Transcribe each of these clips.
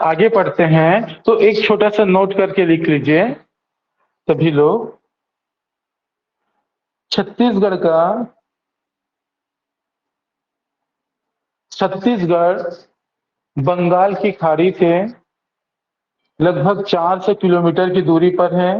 आगे पढ़ते हैं तो एक छोटा सा नोट करके लिख लीजिए सभी लोग। छत्तीसगढ़ बंगाल की खाड़ी से लगभग 400 किलोमीटर की दूरी पर है।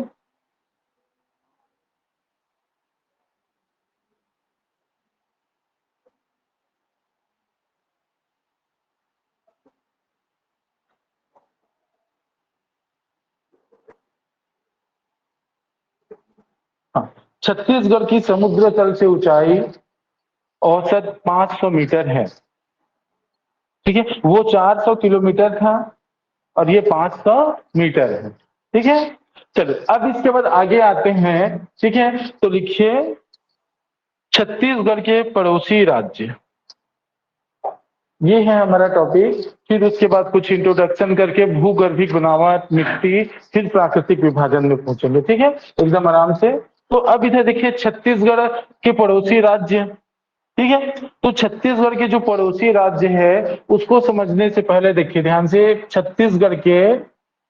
हाँ, छत्तीसगढ़ की समुद्र तल से ऊंचाई औसत 500 मीटर है। ठीक है, वो 400 किलोमीटर था और ये 500 मीटर है। ठीक है, चलो अब इसके बाद आगे आते हैं। ठीक है, तो लिखिए छत्तीसगढ़ के पड़ोसी राज्य। ये है हमारा टॉपिक। फिर उसके बाद कुछ इंट्रोडक्शन करके भूगर्भिक बनावट, मिट्टी, फिर प्राकृतिक विभाजन में पहुंचेंगे। ठीक है, एकदम आराम से। तो अब इधर देखिए छत्तीसगढ़ के पड़ोसी राज्य। ठीक है, तो छत्तीसगढ़ के जो पड़ोसी राज्य है उसको समझने से पहले देखिए ध्यान से छत्तीसगढ़ के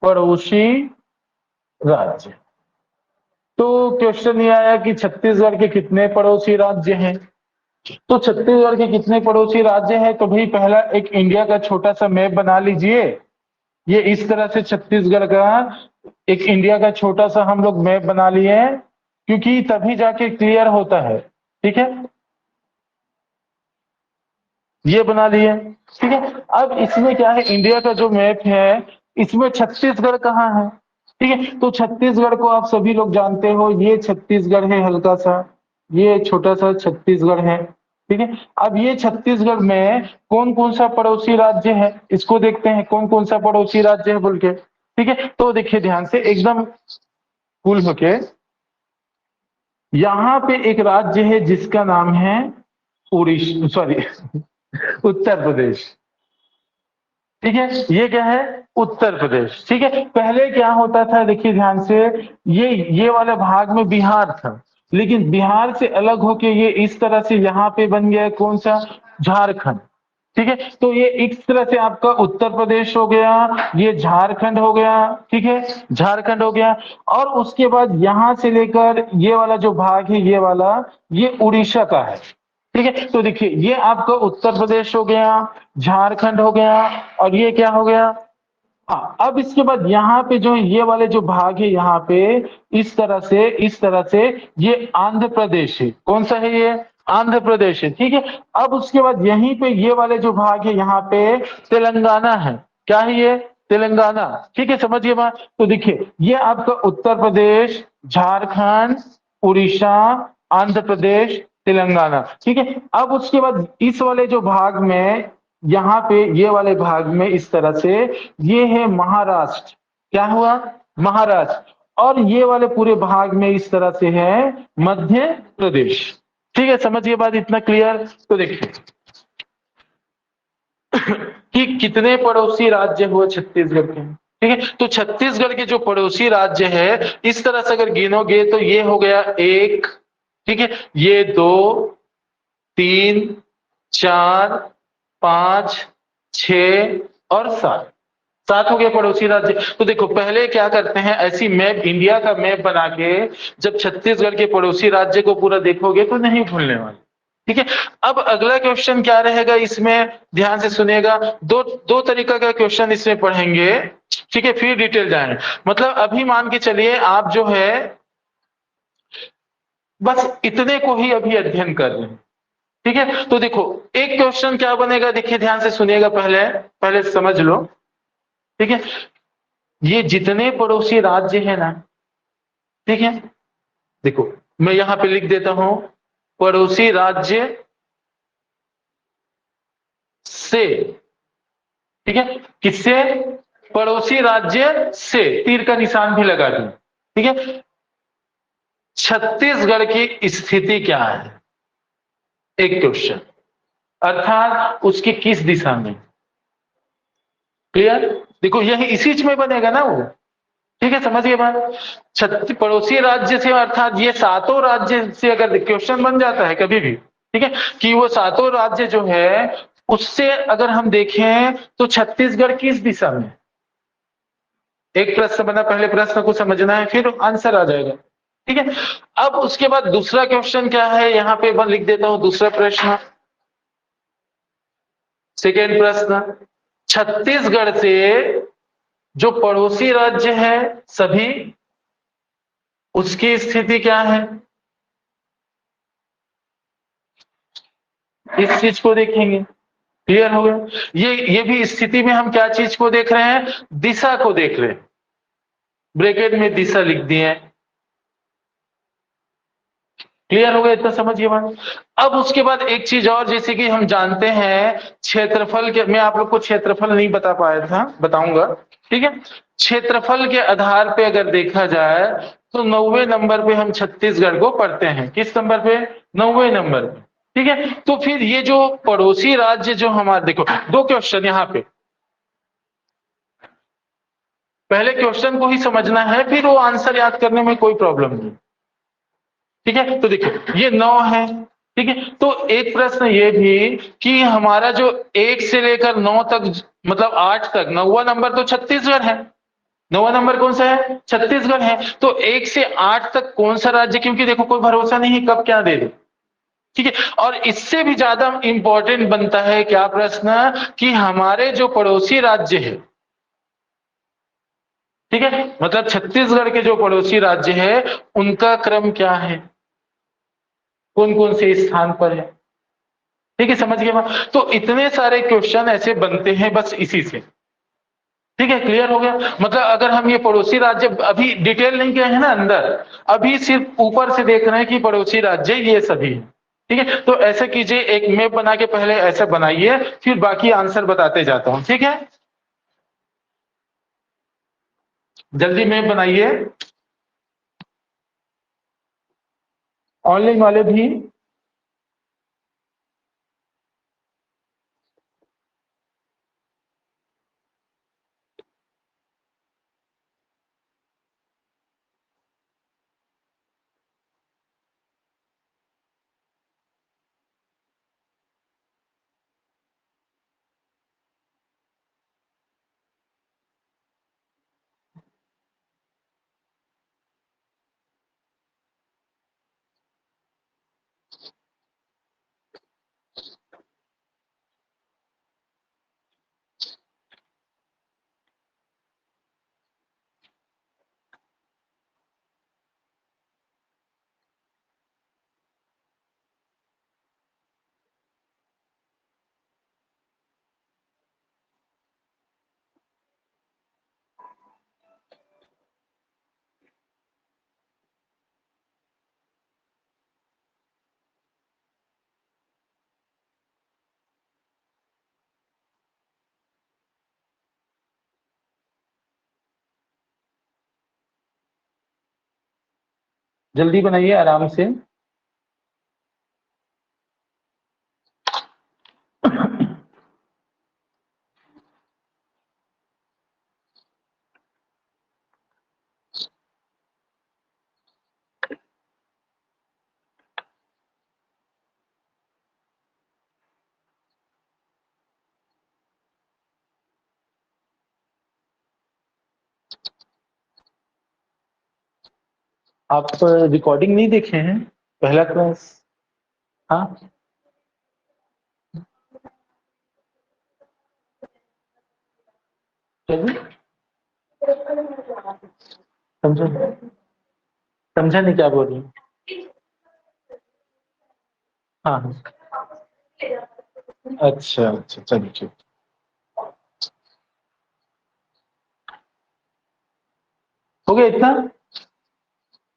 पड़ोसी राज्य। तो क्वेश्चन ये आया कि छत्तीसगढ़ के कितने पड़ोसी राज्य हैं। तो छत्तीसगढ़ के कितने पड़ोसी राज्य हैं, तो भाई पहला एक इंडिया का छोटा सा मैप बना लीजिए। ये इस तरह से छत्तीसगढ़ का एक इंडिया का छोटा सा हम लोग मैप बना लिए हैं, क्योंकि तभी जाके क्लियर होता है। ठीक है, ये बना लिए। ठीक है, अब इसमें क्या है, इंडिया का जो मैप है इसमें छत्तीसगढ़ कहाँ है। ठीक है, तो छत्तीसगढ़ को आप सभी लोग जानते हो, ये छत्तीसगढ़ है हल्का सा, ये छोटा सा छत्तीसगढ़ है। ठीक है, अब ये छत्तीसगढ़ में कौन कौन सा पड़ोसी राज्य है इसको देखते हैं, कौन कौन सा पड़ोसी राज्य है बोल के। ठीक है, तो देखिए ध्यान से एकदम कूल होके, यहाँ पे एक राज्य है जिसका नाम है उड़ीसा, सॉरी उत्तर प्रदेश। ठीक है, ये क्या है, उत्तर प्रदेश। ठीक है, पहले क्या होता था देखिए ध्यान से, ये वाले भाग में बिहार था, लेकिन बिहार से अलग होके ये इस तरह से यहाँ पे बन गया कौन सा, झारखंड। ठीक है, तो ये इस तरह से आपका उत्तर प्रदेश हो गया, ये झारखंड हो गया। ठीक है, झारखंड हो गया। और उसके बाद यहां से लेकर ये वाला जो भाग है, ये वाला, ये उड़ीसा का है। ठीक है, तो देखिए ये आपका उत्तर प्रदेश हो गया, झारखंड हो गया, और ये क्या हो गया। हाँ, अब इसके बाद यहाँ पे जो ये वाले जो भाग है, यहाँ पे इस तरह से ये आंध्र प्रदेश है। कौन सा है ये, आंध्र प्रदेश है। ठीक है, अब उसके बाद यहीं पे ये वाले जो भाग है यहाँ पे तेलंगाना है। क्या है ये, तेलंगाना। ठीक है, समझिए बात। तो देखिए ये आपका उत्तर प्रदेश, झारखंड, उड़ीसा, आंध्र प्रदेश, तेलंगाना। ठीक है, अब उसके बाद इस वाले जो भाग में, यहाँ पे ये वाले भाग में इस तरह से ये है महाराष्ट्र। क्या हुआ, महाराष्ट्र। और ये वाले पूरे भाग में इस तरह से है मध्य प्रदेश। ठीक है, समझिए बात, इतना क्लियर। तो देखिए कि कितने पड़ोसी राज्य हुए छत्तीसगढ़ के। ठीक है, तो छत्तीसगढ़ के जो पड़ोसी राज्य है इस तरह से अगर गिनोगे तो ये हो गया एक, ठीक है, ये दो, तीन, चार, पांच, छ और सात। सात हो गए पड़ोसी राज्य। तो देखो पहले क्या करते हैं, ऐसी मैप, इंडिया का मैप बना के जब छत्तीसगढ़ के पड़ोसी राज्य को पूरा देखोगे तो नहीं भूलने वाले। ठीक है, अब अगला क्वेश्चन क्या रहेगा इसमें, ध्यान से सुनिएगा। दो दो तरीका का क्वेश्चन इसमें पढ़ेंगे। ठीक है, फिर डिटेल जाएंगे। मतलब अभी मान के चलिए आप जो है बस इतने को ही अभी अध्ययन कर रहे हैं। ठीक है, तो देखो एक क्वेश्चन क्या बनेगा, देखिए ध्यान से सुनिएगा, पहले पहले समझ लो। ठीक है, ये जितने पड़ोसी राज्य है ना, ठीक है, देखो मैं यहां पे लिख देता हूं, पड़ोसी राज्य से। ठीक है, किससे, पड़ोसी राज्य से, तीर का निशान भी लगा दिया। ठीक है, छत्तीसगढ़ की स्थिति क्या है, एक क्वेश्चन, अर्थात उसकी किस दिशा में। क्लियर, देखो यही इसी में बनेगा ना वो। ठीक है, समझिए बात। पड़ोसी राज्य से अर्थात ये सातों राज्य से अगर क्वेश्चन बन जाता है कभी भी, ठीक है, कि वो सातों राज्य जो है उससे अगर हम देखें तो छत्तीसगढ़ किस दिशा में? एक प्रश्न बना, पहले प्रश्न को समझना है फिर आंसर आ जाएगा। ठीक है, अब उसके बाद दूसरा क्वेश्चन क्या है, यहां पे मैं लिख देता हूं दूसरा प्रश्न। सेकेंड प्रश्न, छत्तीसगढ़ से जो पड़ोसी राज्य है सभी, उसकी स्थिति क्या है? इस चीज को देखेंगे। क्लियर हो गया? ये भी स्थिति में हम क्या चीज को देख रहे हैं? दिशा को देख रहे हैं। ब्रैकेट में दिशा लिख दिए। क्लियर हो गया? इतना समझिए बात। अब उसके बाद एक चीज और, जैसे कि हम जानते हैं क्षेत्रफल के, मैं आप लोग को क्षेत्रफल नहीं बता पाया था, बताऊंगा। ठीक है, क्षेत्रफल के आधार पे अगर देखा जाए तो 90वें नंबर पे हम छत्तीसगढ़ को पढ़ते हैं। किस नंबर पे? 90वें नंबर पे। ठीक है, तो फिर ये जो पड़ोसी राज्य जो हमारे, देखो दो क्वेश्चन यहाँ पे, पहले क्वेश्चन को ही समझना है, फिर वो आंसर याद करने में कोई प्रॉब्लम नहीं। ठीक है, तो देखो ये 9 है। ठीक है, तो एक प्रश्न ये भी कि हमारा जो 1 से लेकर 9 तक, मतलब 8 तक, 9वां नंबर तो छत्तीसगढ़ है। 9वां नंबर कौन सा है? छत्तीसगढ़ है। तो 1 से 8 तक कौन सा राज्य, क्योंकि देखो कोई भरोसा नहीं है कब क्या दे दे। ठीक है, और इससे भी ज्यादा इंपॉर्टेंट बनता है क्या प्रश्न, कि हमारे जो पड़ोसी राज्य है, ठीक है, मतलब छत्तीसगढ़ के जो पड़ोसी राज्य है उनका क्रम क्या है, कौन कौन से स्थान पर है। ठीक है, समझ गए बात? तो इतने सारे क्वेश्चन ऐसे बनते हैं बस इसी से। ठीक है, क्लियर हो गया? मतलब अगर हम ये पड़ोसी राज्य अभी डिटेल नहीं गए हैं ना अंदर, अभी सिर्फ ऊपर से देख रहे हैं कि पड़ोसी राज्य ये सभी है। ठीक है, तो ऐसे कीजिए, एक मैप बना के पहले ऐसा बनाइए, फिर बाकी आंसर बताते जाता हूं। ठीक है, जल्दी मैप बनाइए, ऑनलाइन वाले भी। जल्दी बनाइए आराम से। आप रिकॉर्डिंग नहीं देखे हैं पहला क्लास? हाँ, चलिए, समझो, समझा नहीं क्या बोल रही हूँ? हाँ हाँ, अच्छा अच्छा, चलिए ठीक। हो गया इतना?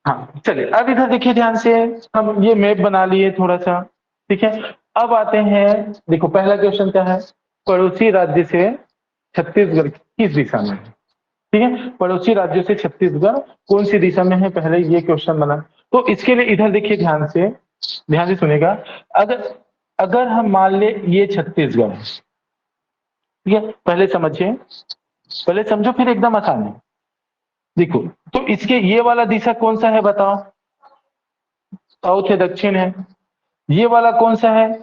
हाँ, चलिए अब इधर देखिए ध्यान से, हम ये मैप बना लिए थोड़ा सा। ठीक है, अब आते हैं, देखो पहला क्वेश्चन क्या है, पड़ोसी राज्य से छत्तीसगढ़ किस दिशा में है? ठीक है, पड़ोसी राज्यों से छत्तीसगढ़ कौन सी दिशा में है, पहले ये क्वेश्चन बना। तो इसके लिए इधर देखिए ध्यान से, ध्यान से सुनेगा। अगर अगर हम मान ले ये छत्तीसगढ़ है, ठीक है, पहले समझिए, पहले समझो फिर एकदम आसान है। देखो, तो इसके ये वाला दिशा कौन सा है बताओ? साउथ है, दक्षिण है? ये वाला कौन सा है?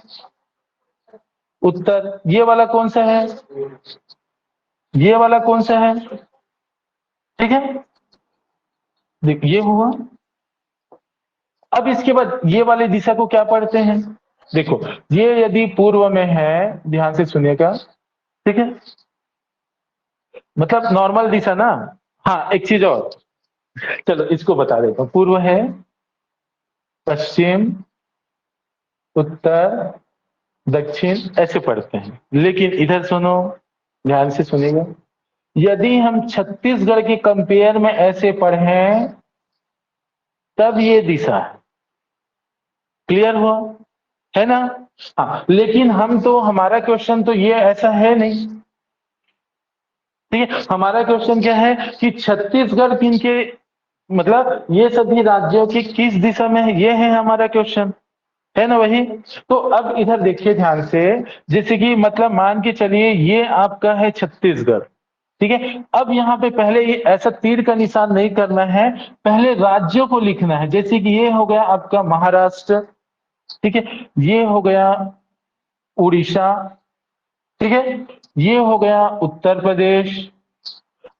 उत्तर। ये वाला कौन सा है? ये वाला कौन सा है? ठीक है, देख ये हुआ। अब इसके बाद ये वाली दिशा को क्या पढ़ते हैं? देखो, ये यदि पूर्व में है, ध्यान से सुनिएगा, ठीक है, मतलब नॉर्मल दिशा ना। हाँ, एक चीज और, चलो इसको बता देता हूँ। पूर्व है, पश्चिम, उत्तर, दक्षिण, ऐसे पढ़ते हैं। लेकिन इधर सुनो, ध्यान से सुनिएगा, यदि हम छत्तीसगढ़ के कंपेयर में ऐसे पढ़ें तब ये दिशा है। क्लियर हुआ? है ना? हाँ, लेकिन हम तो, हमारा क्वेश्चन तो ये ऐसा है नहीं। ठीक है, हमारा क्वेश्चन क्या है कि छत्तीसगढ़ किन के, मतलब ये सभी राज्यों की किस दिशा में है, ये है हमारा क्वेश्चन। है ना? वही तो। अब इधर देखिए ध्यान से, जैसे कि मतलब मान के चलिए ये आपका है छत्तीसगढ़, ठीक है। अब यहाँ पे पहले ये ऐसा तीर का निशान नहीं करना है, पहले राज्यों को लिखना है। जैसे कि ये हो गया आपका महाराष्ट्र, ठीक है, ये हो गया उड़ीसा, ठीक है, ये हो गया उत्तर प्रदेश,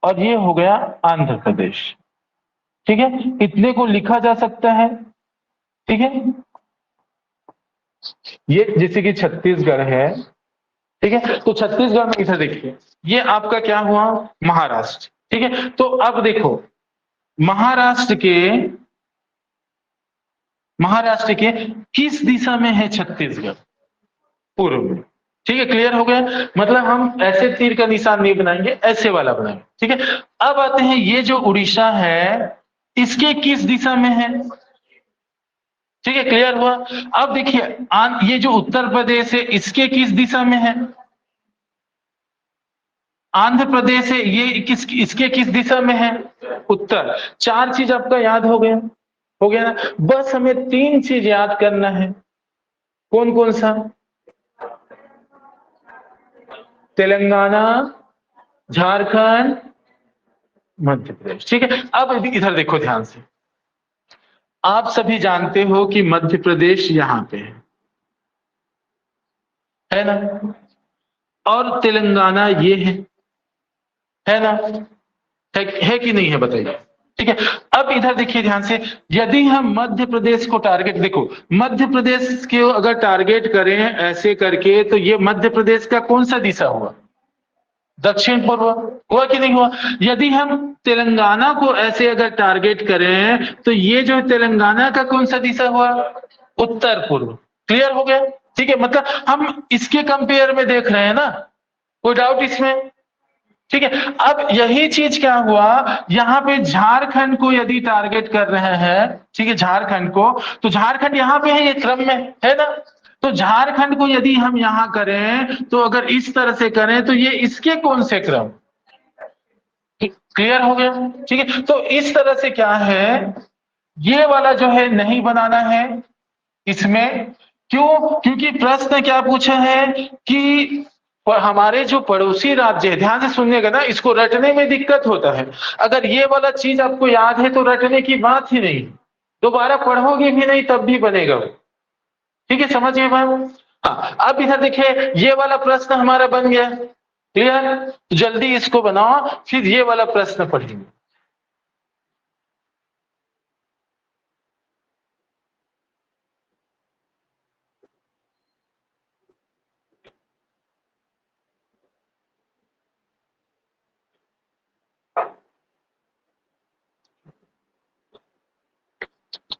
और ये हो गया आंध्र प्रदेश। ठीक है, इतने को लिखा जा सकता है। ठीक है, ये जैसे कि छत्तीसगढ़ है, ठीक है, तो छत्तीसगढ़ में इधर देखिए, ये आपका क्या हुआ? महाराष्ट्र। ठीक है, तो अब देखो, महाराष्ट्र के महाराष्ट्र के किस दिशा में है छत्तीसगढ़? पूर्व में। ठीक है, क्लियर हो गया? मतलब हम ऐसे तीर का निशान नहीं बनाएंगे, ऐसे वाला बनाएंगे। ठीक है, अब आते हैं, ये जो उड़ीसा है इसके किस दिशा में है? ठीक है, क्लियर हुआ? अब देखिए, ये जो उत्तर प्रदेश है इसके किस दिशा में है? आंध्र प्रदेश है, ये किस, इसके किस दिशा में है? उत्तर। चार चीज आपका याद हो गया? हो गया ना? बस हमें तीन चीज याद करना है। कौन कौन सा? तेलंगाना, झारखंड, मध्य प्रदेश। ठीक है, अब इधर देखो ध्यान से, आप सभी जानते हो कि मध्य प्रदेश यहां पे है ना? और तेलंगाना ये है ना? है कि नहीं है, बताइए। ठीक है, अब इधर देखिए ध्यान से, यदि हम मध्य प्रदेश को टारगेट, देखो मध्य प्रदेश को अगर टारगेट करें ऐसे करके, तो ये मध्य प्रदेश का कौन सा दिशा हुआ? दक्षिण पूर्व। हुआ कि नहीं हुआ? यदि हम तेलंगाना को ऐसे अगर टारगेट करें तो ये जो तेलंगाना का कौन सा दिशा हुआ? उत्तर पूर्व। क्लियर हो गया? ठीक है, मतलब हम इसके कंपेयर में देख रहे हैं ना, कोई डाउट इसमें? ठीक है, अब यही चीज क्या हुआ, यहां पे झारखंड को यदि टारगेट कर रहे हैं, ठीक है, झारखंड को, तो झारखंड यहां पे है, ये क्रम में है ना? तो झारखंड को यदि हम यहां करें, तो अगर इस तरह से करें तो ये इसके कौन से क्रम? क्लियर हो गया? ठीक है, तो इस तरह से क्या है, ये वाला जो है नहीं बनाना है इसमें। क्यों? क्योंकि प्रश्न क्या पूछा है कि हमारे जो पड़ोसी राज्य है, ध्यान से सुनिएगा ना, इसको रटने में दिक्कत होता है। अगर ये वाला चीज आपको याद है तो रटने की बात ही नहीं, दोबारा पढ़ोगे भी नहीं तब भी बनेगा वो। ठीक है, समझिए बात। हाँ, अब इधर देखिए, ये वाला प्रश्न हमारा बन गया। क्लियर? तो जल्दी इसको बनाओ, फिर ये वाला प्रश्न पढ़ेंगे।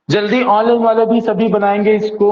जल्दी, ऑनलाइन वाले भी सभी बनाएंगे इसको।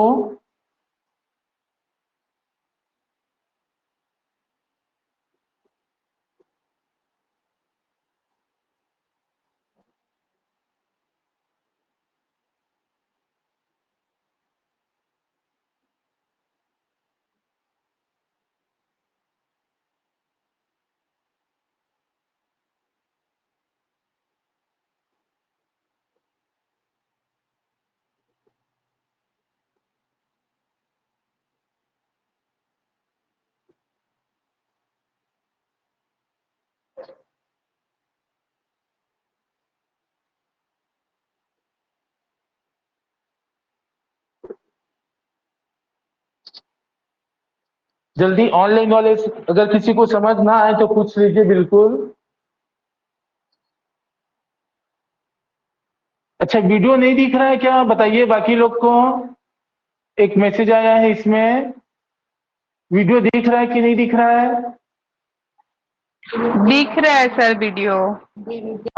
जल्दी ऑनलाइन वाले, अगर किसी को समझ ना आए तो पूछ लीजिए बिल्कुल। अच्छा, वीडियो नहीं दिख रहा है क्या, बताइए बाकी लोग को। एक मैसेज आया है इसमें, वीडियो दिख रहा है कि नहीं दिख रहा है? दिख रहा है सर वीडियो।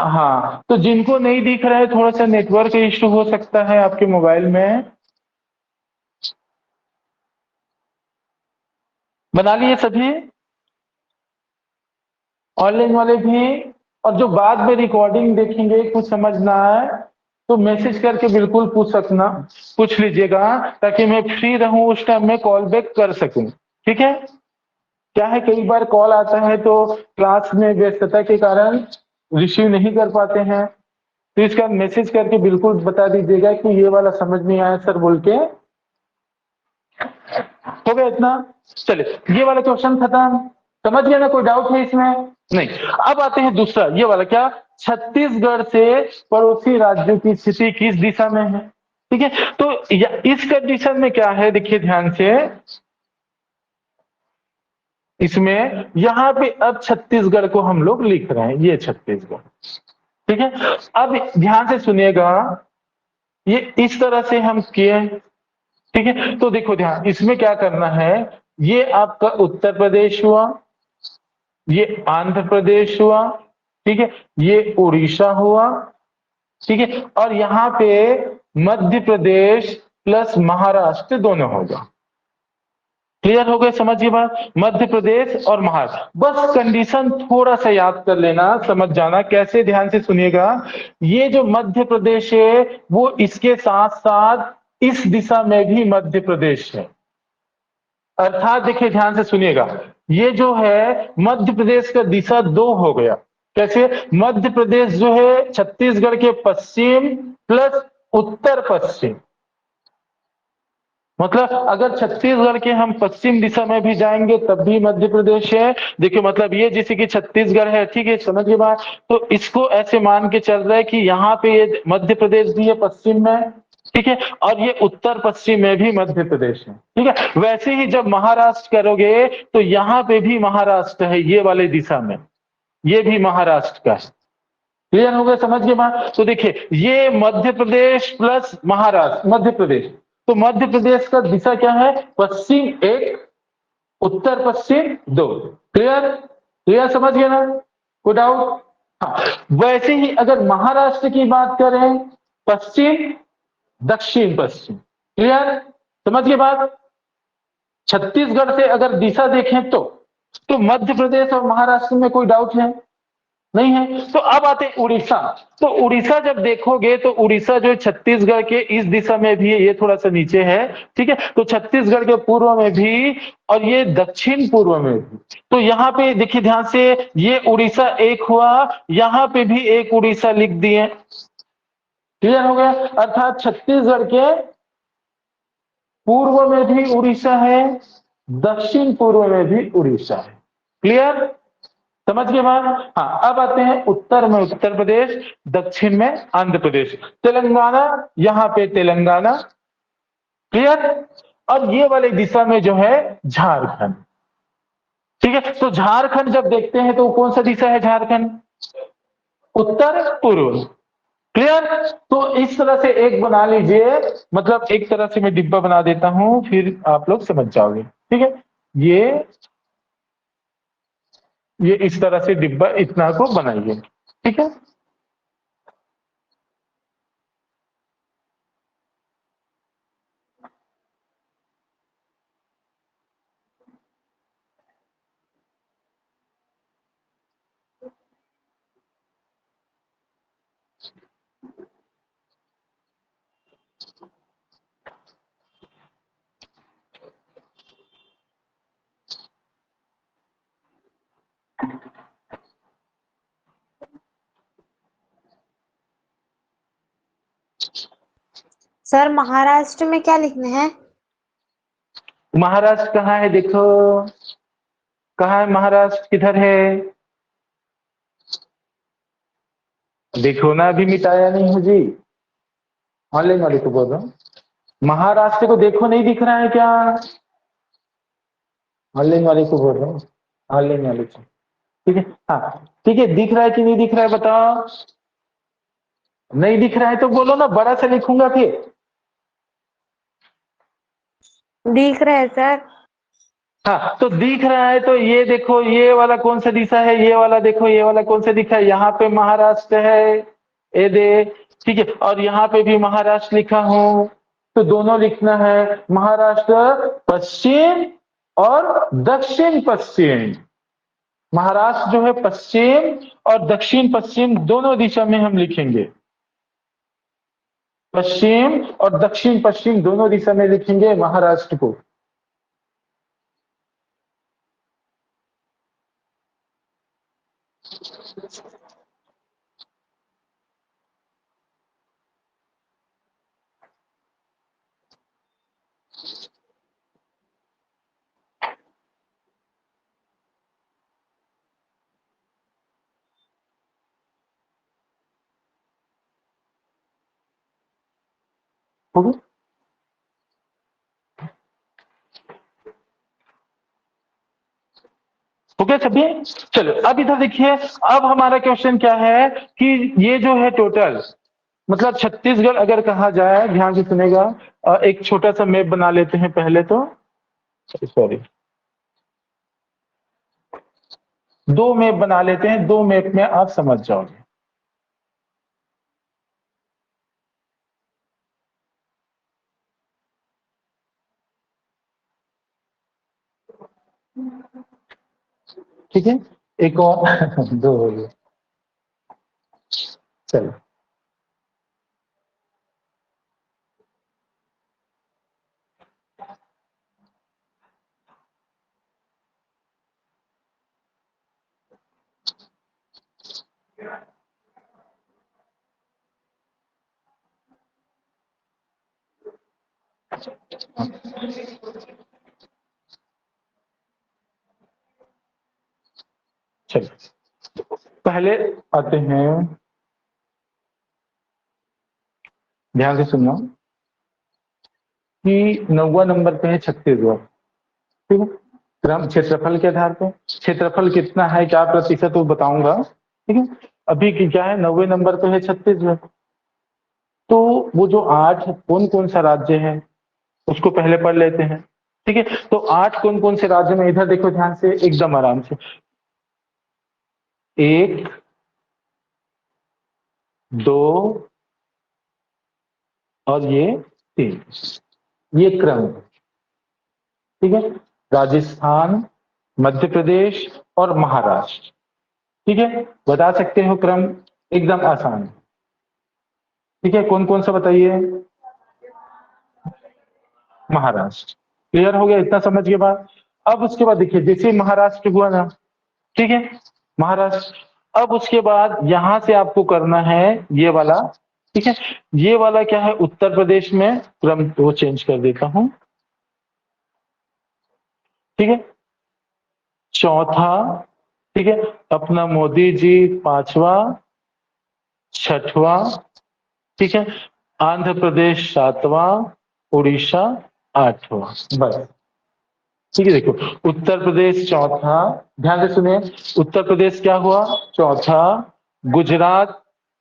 हाँ, तो जिनको नहीं दिख रहा है थोड़ा सा नेटवर्क इश्यू हो सकता है आपके मोबाइल में। बना लिए सभी ऑनलाइन वाले भी? और जो बाद में रिकॉर्डिंग देखेंगे कुछ समझ ना आए तो मैसेज करके बिल्कुल पूछ लीजिएगा, ताकि मैं फ्री रहूं उस टाइम में कॉल बैक कर सकूं। ठीक है? क्या है, कई बार कॉल आता है तो क्लास में व्यस्तता के कारण रिसीव नहीं कर पाते हैं, तो इसका मैसेज करके बिल्कुल बता दीजिएगा कि ये वाला समझ नहीं आया सर बोल के। हो गया इतना? चलिए, ये वाला क्वेश्चन खत्म। समझ गया ना? कोई डाउट है इसमें? नहीं। अब आते हैं दूसरा, ये वाला क्या, छत्तीसगढ़ से पड़ोसी राज्यों की स्थिति किस दिशा में है? ठीक है, तो इस कंडीशन में क्या है, देखिए ध्यान से, इसमें यहां पे अब छत्तीसगढ़ को हम लोग लिख रहे हैं, ये छत्तीसगढ़। ठीक है, अब ध्यान से सुनिएगा, ये इस तरह से हम किए। ठीक है, तो देखो ध्यान, इसमें क्या करना है, ये आपका उत्तर प्रदेश हुआ, ये आंध्र प्रदेश हुआ, ठीक है, ये उड़ीसा हुआ, ठीक है, और यहां पे मध्य प्रदेश प्लस महाराष्ट्र दोनों होगा। क्लियर हो गए? समझिए बात, मध्य प्रदेश और महाराष्ट्र। बस कंडीशन थोड़ा सा याद कर लेना, समझ जाना कैसे, ध्यान से सुनिएगा। ये जो मध्य प्रदेश है वो इसके साथ साथ इस दिशा में भी मध्य प्रदेश है, अर्थात देखिए ध्यान से सुनिएगा, ये जो है मध्य प्रदेश का दिशा दो हो गया। कैसे? मध्य प्रदेश जो है छत्तीसगढ़ के पश्चिम प्लस उत्तर पश्चिम, मतलब अगर छत्तीसगढ़ के हम पश्चिम दिशा में भी जाएंगे तब भी मध्य प्रदेश है। देखिए मतलब ये जैसे कि छत्तीसगढ़ है, ठीक है, समझिए बात, तो इसको ऐसे मान के चल रहा है कि यहाँ पे ये मध्य प्रदेश भी है पश्चिम में, ठीक है, और ये उत्तर पश्चिम में भी मध्य प्रदेश है। ठीक है, वैसे ही जब महाराष्ट्र करोगे तो यहाँ पे भी महाराष्ट्र है, ये वाले दिशा में, ये भी महाराष्ट्र का है। क्लियर हो गया? समझ गए बात? तो देखिए ये मध्य प्रदेश प्लस महाराष्ट्र, मध्य प्रदेश, तो मध्य प्रदेश का दिशा क्या है, पश्चिम एक, उत्तर पश्चिम दो। क्लियर? क्लियर, समझ गए ना? कोई डाउट? हाँ, वैसे ही अगर महाराष्ट्र की बात करें, पश्चिम दक्षिण पश्चिम। क्लियर? समझ गए बात? छत्तीसगढ़ से अगर दिशा देखें तो मध्य प्रदेश और महाराष्ट्र में कोई डाउट है? नहीं है। तो अब आते हैं उड़ीसा। तो उड़ीसा जब देखोगे तो उड़ीसा जो छत्तीसगढ़ के इस दिशा में भी है, ये थोड़ा सा नीचे है, ठीक है, तो छत्तीसगढ़ के पूर्व में भी और ये दक्षिण पूर्व में भी। तो यहाँ पे देखिए ध्यान से, ये उड़ीसा एक हुआ, यहाँ पे भी एक उड़ीसा लिख दिए। क्लियर हो गया? अर्थात छत्तीसगढ़ के पूर्व में भी उड़ीसा है, दक्षिण पूर्व में भी उड़ीसा है। क्लियर? समझ गए बात? हाँ, अब आते हैं उत्तर में उत्तर प्रदेश, दक्षिण में आंध्र प्रदेश, तेलंगाना, यहाँ पे तेलंगाना। क्लियर? और ये वाले दिशा में जो है झारखंड। ठीक है, तो झारखंड जब देखते हैं तो कौन सा दिशा है झारखंड? उत्तर पूर्व। क्लियर? तो इस तरह से एक बना लीजिए, मतलब एक तरह से मैं डिब्बा बना देता हूं, फिर आप लोग समझ जाओगे। ठीक है, ये इस तरह से डिब्बा इतना को बनाइए। ठीक है, सर महाराष्ट्र में क्या लिखना है? महाराष्ट्र कहाँ है देखो, कहाँ है महाराष्ट्र, किधर है देखो ना, अभी मिटाया नहीं है जी, ऑनलाइन वाले को बोल रहा हूँ। महाराष्ट्र को देखो, नहीं दिख रहा है क्या? ऑनलाइन वाले को बोल रहा हूँ, ऑनलाइन वाले को। ठीक है, हाँ ठीक है, दिख रहा है कि नहीं दिख रहा है बताओ। नहीं दिख रहा है तो बोलो ना, बड़ा सा लिखूंगा फिर। दिख रहा है सर। हाँ तो दिख रहा है तो ये देखो, ये वाला कौन सा दिशा है, ये वाला देखो, ये वाला कौन सा दिखा है, यहाँ पे महाराष्ट्र है, ये दे। ठीक है, और यहाँ पे भी महाराष्ट्र लिखा हूं, तो दोनों लिखना है, महाराष्ट्र पश्चिम और दक्षिण पश्चिम। महाराष्ट्र जो है पश्चिम और दक्षिण पश्चिम दोनों दिशा में हम लिखेंगे, पश्चिम और दक्षिण पश्चिम दोनों दिशा में लिखेंगे महाराष्ट्र को। हो गया? हो गया सभी? चलो अब इधर देखिए, अब हमारा क्वेश्चन क्या है कि ये जो है टोटल, मतलब छत्तीसगढ़ अगर कहा जाए, ध्यान से सुनेगा, एक छोटा सा मैप बना लेते हैं पहले तो, सॉरी, दो मैप बना लेते हैं, दो मैप में आप समझ जाओगे। ठीक है, एक और दो हो गए। चलो चलो पहले आते हैं, ध्यान से सुनना, कि 9वां नंबर पे है छत्तीसगढ़। ठीक है, क्रम क्षेत्रफल के आधार पे, क्षेत्रफल कितना है, क्या प्रतिशत, वो बताऊंगा। ठीक है, अभी क्या है, 9वें नंबर पे है छत्तीसगढ़। तो वो जो 8 कौन कौन सा राज्य है उसको पहले पढ़ लेते हैं। ठीक है, तो 8 कौन कौन से राज्य में, इधर देखो ध्यान से, एकदम आराम से, 1, 2 और ये 3, ये क्रम है। ठीक है, राजस्थान, मध्य प्रदेश और महाराष्ट्र। ठीक है, बता सकते हो क्रम, एकदम आसान है। ठीक है, कौन कौन सा बताइए। महाराष्ट्र, क्लियर हो गया, इतना समझ के बाद। अब उसके बाद देखिए, जैसे महाराष्ट्र हुआ ना, ठीक है, महाराष्ट्र, अब उसके बाद यहां से आपको करना है ये वाला। ठीक है, ये वाला क्या है, उत्तर प्रदेश में, क्रम वो चेंज कर देता हूं। ठीक है, चौथा, ठीक है, अपना मोदी जी 5वां, 6वां, ठीक है, आंध्र प्रदेश 7वां, उड़ीसा 8वां, बस। ठीक है, देखो, उत्तर प्रदेश चौथा, ध्यान से सुनिए, उत्तर प्रदेश क्या हुआ, चौथा, गुजरात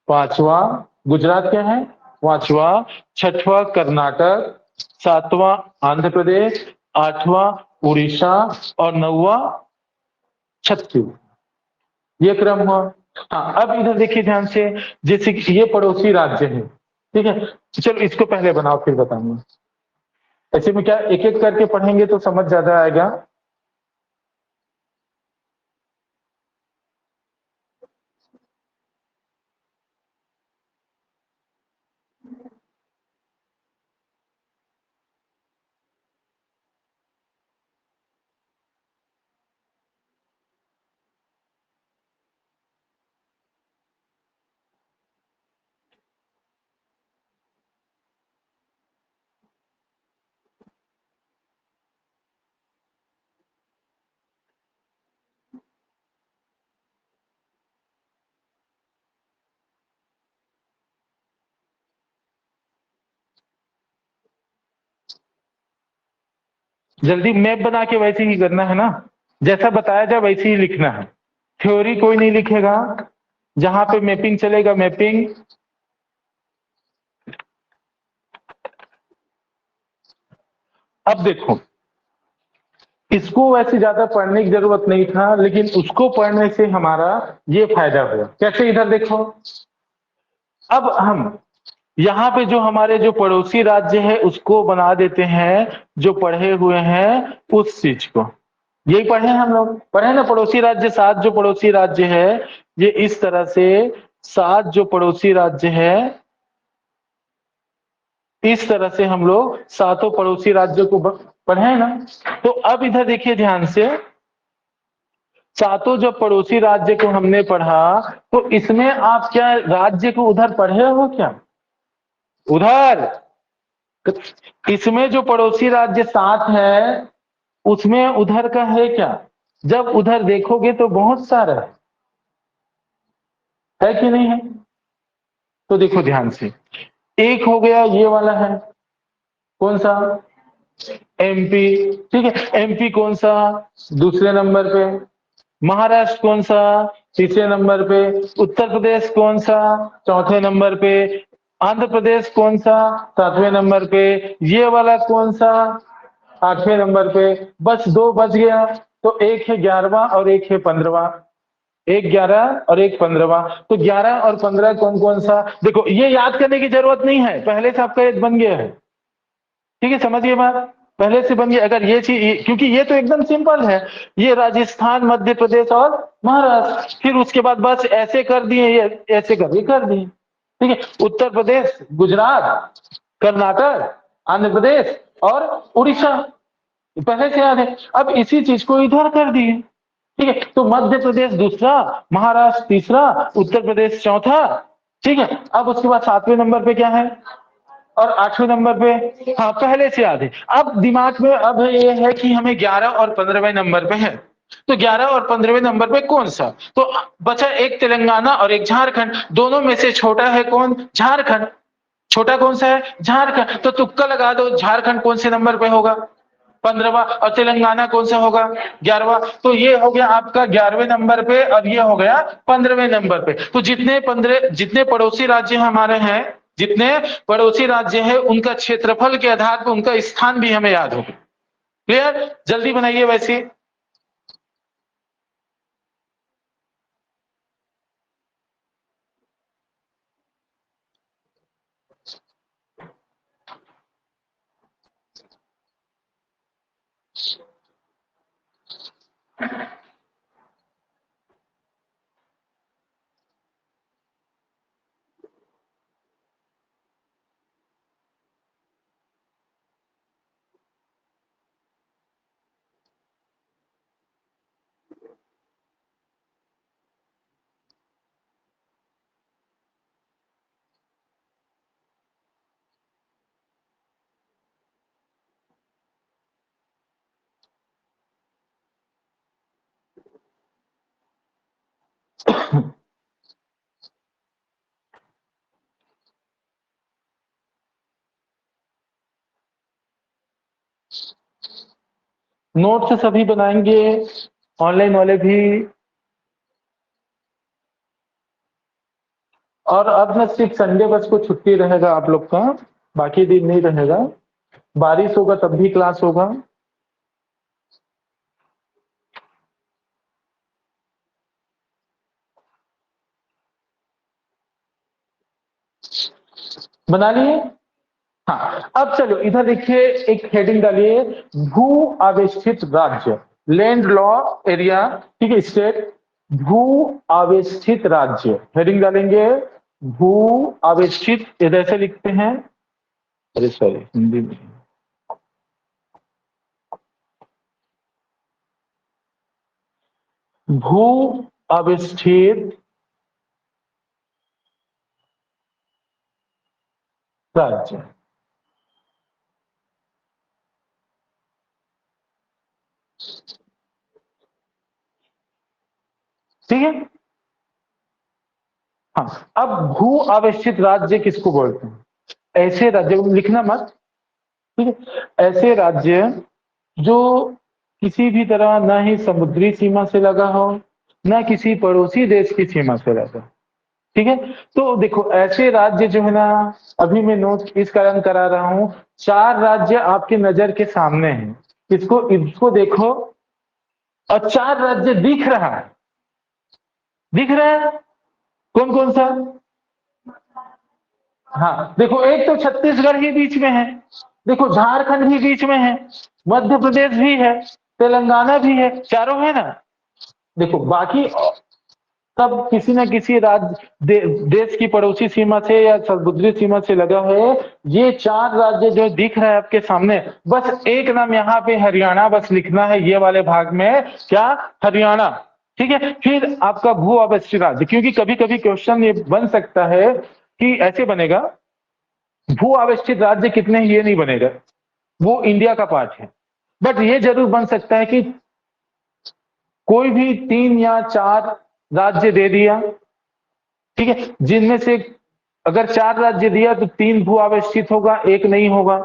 5वां, गुजरात क्या है, 5वां, 6वां कर्नाटक, 7वां आंध्र प्रदेश, 8वां उड़ीसा और 9वां छत्तीसगढ़। ये क्रम हुआ। हाँ, अब इधर देखिए ध्यान से, जैसे कि ये पड़ोसी राज्य है। ठीक है, चलो इसको पहले बनाओ फिर बताऊंगा। ऐसे में क्या, एक एक करके पढ़ेंगे तो समझ ज्यादा आएगा। जल्दी मैप बना के वैसे ही करना है ना, जैसा बताया जाए वैसे ही लिखना है। थ्योरी कोई नहीं लिखेगा, जहां पे मैपिंग चलेगा मैपिंग। अब देखो, इसको वैसे ज्यादा पढ़ने की जरूरत नहीं था, लेकिन उसको पढ़ने से हमारा ये फायदा हुआ। कैसे, इधर देखो, अब हम यहाँ पे जो हमारे जो पड़ोसी राज्य है उसको बना देते हैं जो पढ़े हुए हैं उस चीज को। यही पढ़े हम लोग, पढ़े ना, पड़ोसी राज्य, 7 जो पड़ोसी राज्य है, ये इस तरह से 7 जो पड़ोसी राज्य है, इस तरह से हम लोग सातों पड़ोसी राज्यों को पढ़े हैं ना। तो अब इधर देखिए ध्यान से, सातों जो पड़ोसी राज्य को हमने पढ़ा, तो इसमें आप क्या राज्य को उधर पढ़े हो क्या, उधर, इसमें जो पड़ोसी राज्य 7 है उसमें उधर का है क्या? जब उधर देखोगे तो बहुत सारा है कि नहीं है? तो देखो ध्यान से, एक हो गया ये वाला है, कौन सा, एमपी, ठीक है, एमपी कौन सा, दूसरे नंबर पे, महाराष्ट्र कौन सा, तीसरे नंबर पे, उत्तर प्रदेश कौन सा, चौथे नंबर पे, आंध्र प्रदेश कौन सा, 7वें नंबर पे, ये वाला कौन सा, 8वें नंबर पे। बस 2 बच गया, तो एक है 11वां और एक है 15वां, एक 11 और एक 15वां। तो 11 और 15 कौन कौन सा, देखो ये याद करने की जरूरत नहीं है, पहले से आपका एक बन गया है। ठीक है, समझिए बात, पहले से बन गया। अगर ये चीज, क्योंकि ये तो एकदम सिंपल है, ये राजस्थान, मध्य प्रदेश और महाराष्ट्र, फिर उसके बाद बस ऐसे कर दिए, ये ऐसे कर दिए। ठीक है, उत्तर प्रदेश, गुजरात, कर्नाटक, आंध्र प्रदेश और उड़ीसा, पहले से याद है। अब इसी चीज को इधर कर दिए। ठीक है, तो मध्य प्रदेश दूसरा, महाराष्ट्र तीसरा, उत्तर प्रदेश चौथा। ठीक है, अब उसके बाद 7वें नंबर पे क्या है और 8वें नंबर पे, हाँ पहले से याद है। अब दिमाग में अब ये है कि हमें 11 और 15वें नंबर पे है, तो 11 और 15वें नंबर पे कौन सा, तो बचा एक तेलंगाना और एक झारखंड, दोनों में से छोटा है कौन, झारखंड, छोटा कौन सा है, झारखंड। तो तुक्का लगा दो, झारखंड कौन से नंबर पे होगा, 15वां, और तेलंगाना कौन सा होगा, 11वां। तो ये हो गया आपका 11वें नंबर पे और ये हो गया 15वें नंबर पे। तो जितने पड़ोसी राज्य हमारे हैं, जितने पड़ोसी राज्य है उनका क्षेत्रफल के आधार पर उनका स्थान भी हमें याद होगा। क्लियर, जल्दी बनाइए वैसे। नोट से सभी बनाएंगे, ऑनलाइन वाले भी। और अब ना सिर्फ संडे बस को छुट्टी रहेगा आप लोग का, बाकी दिन नहीं रहेगा। बारिश होगा तब भी क्लास होगा। बना लिए, हाँ। अब चलो इधर देखिए, एक हेडिंग डालिए, भू आवेष्टित राज्य, लैंड लॉ एरिया, ठीक है, स्टेट, भू आवेष्टित राज्य, हेडिंग डालेंगे भू आवेष्टित, इधर से लिखते हैं, अरे सॉरी हिंदी में, भू आवेष्टित राज्य। ठीक है, हाँ। अब भू आवेष्टित राज्य किसको बोलते हैं, ऐसे राज्य, लिखना मत, ठीक है, ऐसे राज्य जो किसी भी तरह न ही समुद्री सीमा से लगा हो, न किसी पड़ोसी देश की सीमा से लगा। ठीक है? तो देखो ऐसे राज्य जो है ना, अभी मैं नोट इस कारण करा रहा हूँ, 4 राज्य आपकी नज़र के सामने हैं। इसको देखो और 4 राज्य दिख रहा है। दिख रहा है? कौन-कौन सा? हाँ, देखो एक तो छत्तीसगढ़ ही बीच में है, देखो झारखंड भी बीच में है, मध्य प्रदेश भी है, तेलंगाना भी है, चारों है ना? देखो बाकी सब किसी न किसी देश की पड़ोसी सीमा से या समुद्री सीमा से लगा है। ये 4 राज्य जो दिख रहा है आपके सामने, बस एक नाम यहाँ पे हरियाणा बस लिखना है ये वाले भाग में, क्या? हरियाणा। ठीक है? फिर आपका भू अवस्थित राज्य, क्योंकि कभी-कभी क्वेश्चन ये बन सकता है कि ऐसे बनेगा, भू अवस्थित राज्य कितने हैं ये नहीं बनेगा, वो इंडिया का पार्ट है। बट ये जरूर बन सकता है कि कोई भी 3 या 4 राज्य दे दिया, ठीक है? जिनमें से अगर 4 राज्य दिया तो 3 भू अवस्थित होगा, 1 नहीं होगा।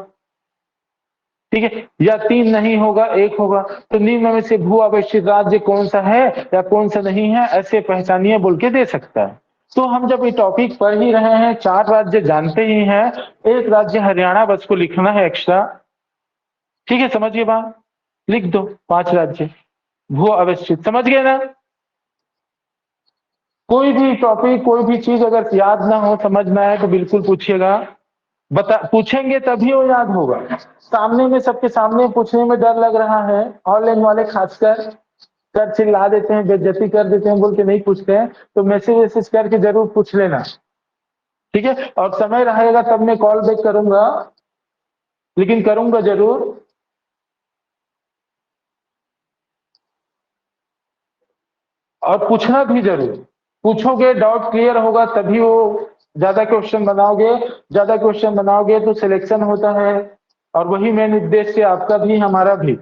ठीक है? या 3 नहीं होगा, 1 होगा। तो निम्न में से भू अवस्थित राज्य कौन-सा है या कौन-सा नहीं है, ऐसे पहचानिए बोल के दे सकता है। तो हम जब ये टॉपिक पढ़ ही रहे हैं, 4 राज्य जानते ही हैं, 1 राज्य हरियाणा बस को लिखना है एक्स्ट्रा। ठीक है? समझिए बात? लिख दो 5 राज्य भू अवस्थित, समझ गए ना? कोई भी टॉपिक, कोई भी चीज अगर याद ना हो, समझ ना आए तो बिल्कुल पूछिएगा। पूछेंगे तभी वो याद होगा। सामने में सबके सामने पूछने में डर लग रहा है, ऑनलाइन वाले खासकर सर चिल्ला देते हैं, बेइज्जती कर देते हैं बोल के नहीं पूछते हैं, तो मैसेज वैसेज करके जरूर पूछ लेना। ठीक है? और समय रहेगा तब मैं कॉल बैक करूंगा, लेकिन करूंगा जरूर। और पूछना भी जरूर, पूछोगे डाउट क्लियर होगा तभी वो ज्यादा क्वेश्चन बनाओगे, ज्यादा क्वेश्चन बनाओगे तो सिलेक्शन होता है, और वही मेन उद्देश्य है आपका भी हमारा भी।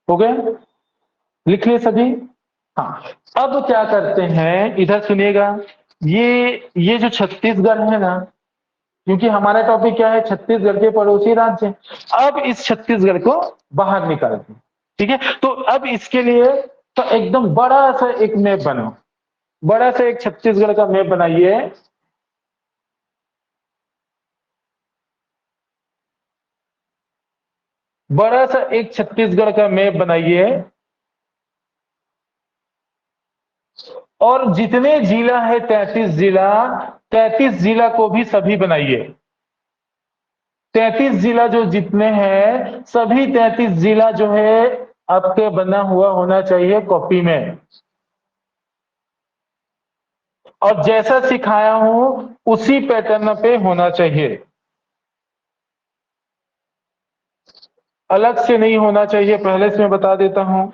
हो गया? लिख लिए सभी? हाँ। अब क्या करते हैं, इधर सुनिएगा। ये जो छत्तीसगढ़ है ना, क्योंकि हमारा टॉपिक क्या है, छत्तीसगढ़ के पड़ोसी राज्य। अब इस छत्तीसगढ़ को बाहर निकालते हैं। ठीक है? तो अब इसके लिए तो एकदम बड़ा सा एक मैप बनाओ, बड़ा सा एक छत्तीसगढ़ का मैप बनाइए। बड़ा सा एक छत्तीसगढ़ का मैप बनाइए, और जितने जिला है 33 जिला, 33 जिला को भी सभी बनाइए। 33 जिला जो जितने हैं, सभी 33 जिला जो है आपके बना हुआ होना चाहिए कॉपी में। और जैसा सिखाया हूं उसी पैटर्न पे होना चाहिए, अलग से नहीं होना चाहिए, पहले से मैं बता देता हूं।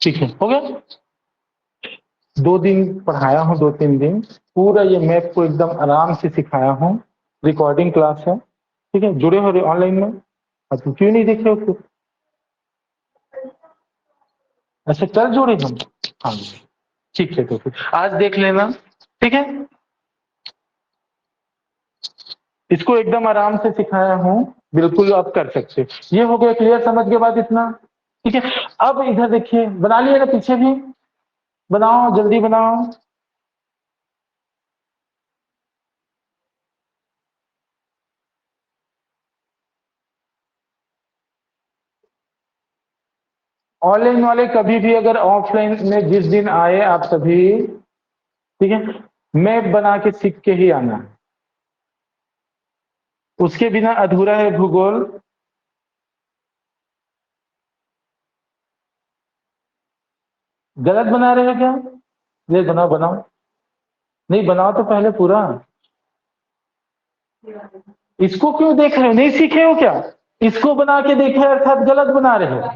ठीक है? हो गया? 2 दिन पढ़ाया हूं, 2-3 दिन पूरा ये मैप को एकदम आराम से सिखाया हूं। रिकॉर्डिंग क्लास है। ठीक है? जुड़े हो ऑनलाइन में? तो क्यों नहीं देख रहे हो? अच्छा कल जोड़े हम? हाँ ठीक है, तो फिर आज देख लेना। ठीक है? इसको एकदम आराम से सिखाया हूँ, बिल्कुल आप कर सकते। ये हो गया क्लियर? समझ के बाद इतना ठीक है। अब इधर देखिए, बना लिएगा, पीछे भी बनाओ, जल्दी बनाओ। ऑनलाइन वाले कभी भी अगर ऑफलाइन में जिस दिन आए आप सभी, ठीक है, मैप बना के सीख के ही आना है, उसके बिना अधूरा है भूगोल। गलत बना रहे हो क्या? ले बनाओ बनाओ, नहीं बनाओ तो पहले पूरा। इसको क्यों देख रहे हो, नहीं सीखे हो क्या? इसको बना के देखे अर्थात गलत बना रहे हो।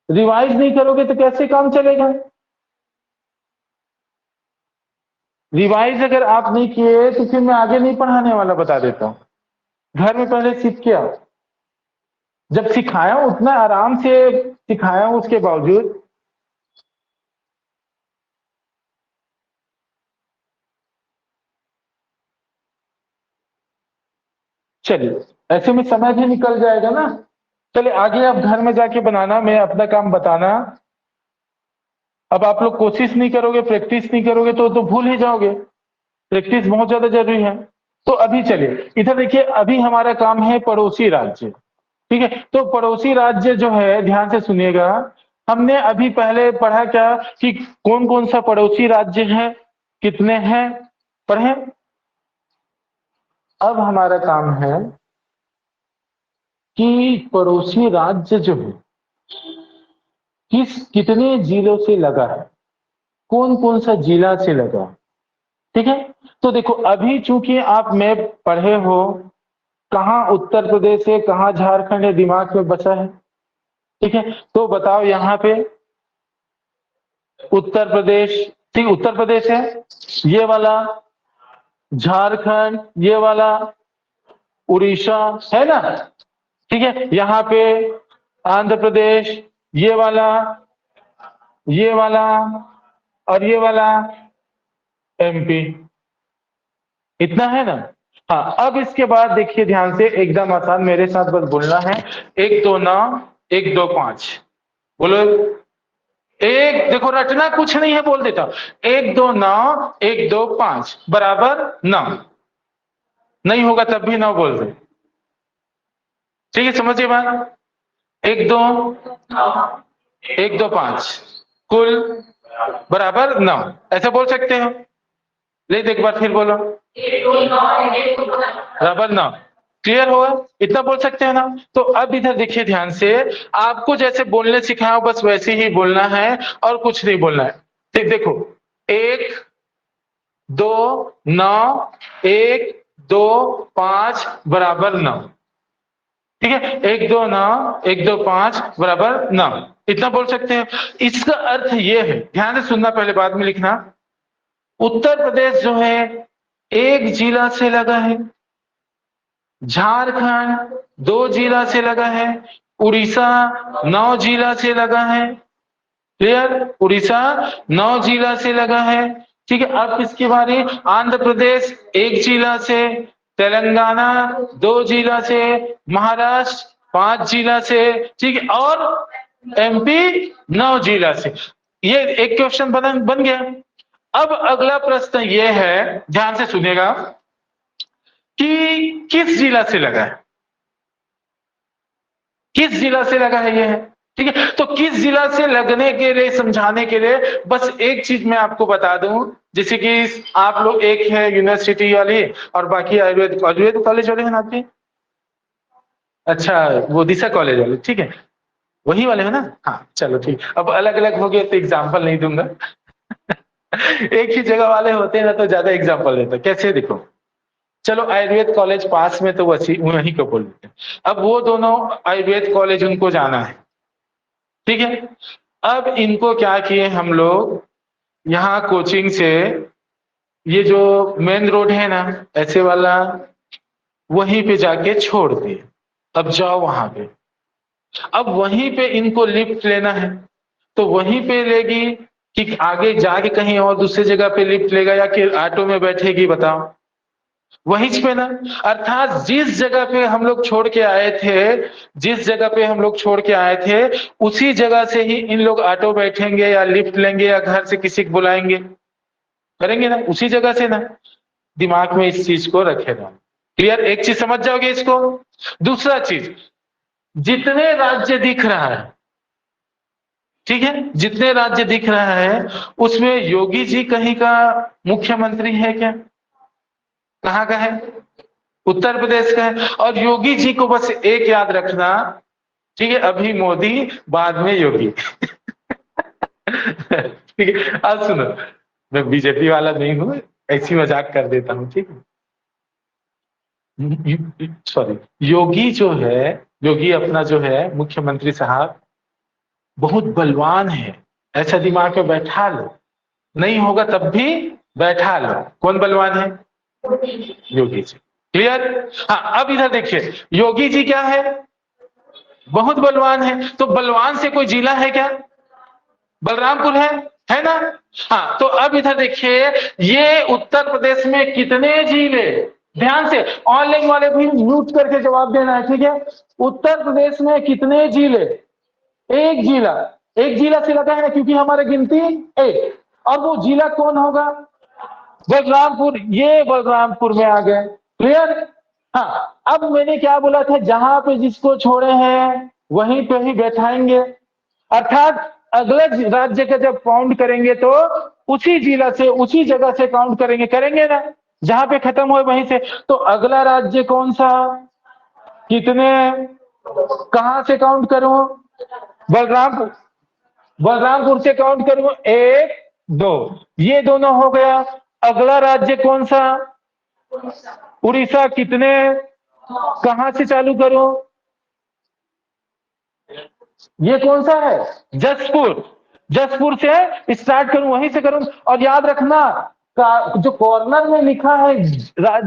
रिवाइज नहीं करोगे तो कैसे काम चलेगा? रिवाइज अगर आप नहीं किए तो फिर मैं आगे नहीं पढ़ाने वाला, बता देता हूं। घर में पहले सीख के आओ। जब सिखाया हूं उतना आराम से सिखाया हूं, उसके बावजूद चलिए, ऐसे में समय भी निकल जाएगा ना। चलिए आगे आप घर में जाके बनाना, मैं अपना काम बताना। अब आप लोग कोशिश नहीं करोगे, प्रैक्टिस नहीं करोगे तो भूल ही जाओगे। प्रैक्टिस बहुत ज्यादा जरूरी है। तो अभी चलिए इधर देखिए, अभी हमारा काम है पड़ोसी राज्य। ठीक है, तो पड़ोसी राज्य जो है, ध्यान से सुनिएगा। हमने अभी पहले पढ़ा क्या कि कौन कौन सा पड़ोसी राज्य है, कितने हैं, पढ़े। अब हमारा काम है कि पड़ोसी राज्य जो है कितने जिलों से लगा है, कौन कौन सा जिला से लगा। ठीक है, तो देखो अभी चूंकि आप मैप पढ़े हो, कहाँ उत्तर प्रदेश है कहाँ झारखंड है दिमाग में बचा है। ठीक है, तो बताओ यहाँ पे उत्तर प्रदेश, ठीक उत्तर प्रदेश है, ये वाला झारखंड, ये वाला उड़ीसा है ना। ठीक है, यहाँ पे आंध्र प्रदेश, ये वाला, ये वाला और ये वाला एमपी। इतना है ना। हाँ, अब इसके बाद देखिए ध्यान से, एकदम आसान, मेरे साथ बस बोलना है। 1 2 9 1 2 5 बोलो। एक देखो, रटना कुछ नहीं है, बोल देता। 1 2 9 1 2 5 बराबर 9। नहीं होगा तब भी 9 बोल दे। ठीक है, समझिए बात। 1 2 1 2 5 कुल बराबर 9, ऐसे बोल सकते हो। ले एक बार फिर बोलो, बराबर 9। क्लियर होगा, इतना बोल सकते हैं ना। तो अब इधर देखिए ध्यान से, आपको जैसे बोलने सिखाया बस वैसे ही बोलना है और कुछ नहीं बोलना है। ठीक देखो, 1 2 9 1 2 5 बराबर 9। ठीक है, 1 2 9 1 2 5 बराबर 9, इतना बोल सकते हैं। इसका अर्थ ये है, ध्यान से सुनना, पहले बाद में लिखना। उत्तर प्रदेश जो है एक जिला से लगा है, झारखंड 2 जिला से लगा है, उड़ीसा 9 जिला से लगा है। क्लियर, उड़ीसा 9 जिला से लगा है। ठीक है, अब इसके बारे, आंध्र प्रदेश 1 जिला से, तेलंगाना 2 जिला से, महाराष्ट्र 5 जिला से, ठीक है, और एमपी 9 जिला से। ये एक क्वेश्चन बन गया। अब अगला प्रश्न ये है, ध्यान से सुनिएगा, कि किस जिला से लगा है, किस जिला से लगा है ये है। ठीक है, तो किस जिला से लगने के लिए समझाने के लिए बस एक चीज मैं आपको बता दूं, जैसे कि आप लोग एक है यूनिवर्सिटी वाली और बाकी आयुर्वेद आयुर्वेद कॉलेज वाले हैं ना आपके। अच्छा, वो दिशा कॉलेज वाले, ठीक है, वही वाले है ना। हाँ चलो ठीक, अब अलग अलग हो गए तो एग्जाम्पल नहीं दूंगा। एक ही जगह वाले होते हैं ना तो ज्यादा एग्जाम्पल देता। कैसे देखो, चलो आयुर्वेद कॉलेज पास में तो वही को बोल देते हैं। अब वो दोनों आयुर्वेद कॉलेज उनको जाना है। ठीक है, अब इनको क्या किए हम लोग, यहाँ कोचिंग से ये जो मेन रोड है ना ऐसे वाला, वहीं पे जाके छोड़ दिए। अब जाओ वहां पे, अब वहीं पे इनको लिफ्ट लेना है, तो वहीं पे लेगी कि आगे जाके कहीं और दूसरी जगह पे लिफ्ट लेगा या कि ऑटो में बैठेगी, बताओ। वही पे ना। अर्थात जिस जगह पे हम लोग छोड़ के आए थे, जिस जगह पे हम लोग छोड़ के आए थे, उसी जगह से ही इन लोग ऑटो बैठेंगे या लिफ्ट लेंगे या घर से किसी को बुलाएंगे, करेंगे ना उसी जगह से ना। दिमाग में इस चीज को रखेगा। क्लियर? एक चीज समझ जाओगे इसको। दूसरा चीज, जितने राज्य दिख रहा है, ठीक है, जितने राज्य दिख रहा है उसमें योगी जी कहीं का मुख्यमंत्री है क्या? कहाँ का है? उत्तर प्रदेश का है। और योगी जी को बस एक याद रखना, ठीक है, अभी मोदी बाद में योगी। ठीक है, अब सुनो, मैं बीजेपी वाला नहीं हूं, ऐसी मजाक कर देता हूं, ठीक है। सॉरी, योगी जो है, योगी अपना जो है मुख्यमंत्री साहब, बहुत बलवान है। ऐसा दिमाग में बैठा लो, नहीं होगा तब भी बैठा लो। कौन बलवान है? योगी जी। क्लियर? हाँ, अब इधर देखिए, योगी जी क्या है? बहुत बलवान है। तो बलवान से कोई जिला है क्या? बलरामपुर है ना? हाँ, तो अब इधर देखिए, ये उत्तर प्रदेश में कितने जिले, ध्यान से ऑनलाइन वाले भी म्यूट करके जवाब देना है, ठीक है। उत्तर प्रदेश में कितने जिले? एक जिला। एक जिला से लगा है क्योंकि हमारे गिनती एक, और वो जिला कौन होगा? बलरामपुर। ये बलरामपुर में आ गए। क्लियर? हाँ, अब मैंने क्या बोला था, जहां पे जिसको छोड़े हैं वहीं पे ही बैठाएंगे। अर्थात अगले राज्य का जब काउंट करेंगे तो उसी जिला से, उसी जगह से काउंट करेंगे, करेंगे ना, जहां पे खत्म हुए वहीं से। तो अगला राज्य कौन सा? कितने? कहां से काउंट करूं? बलरामपुर। बलरामपुर से काउंट करूं, एक दो, ये दोनों हो गया। अगला राज्य कौन सा? उड़ीसा। कितने? कहां से चालू करूं? ये कौन सा है? जसपुर। जसपुर से स्टार्ट करूं, वहीं से करूं। और याद रखना, जो कॉर्नर में लिखा है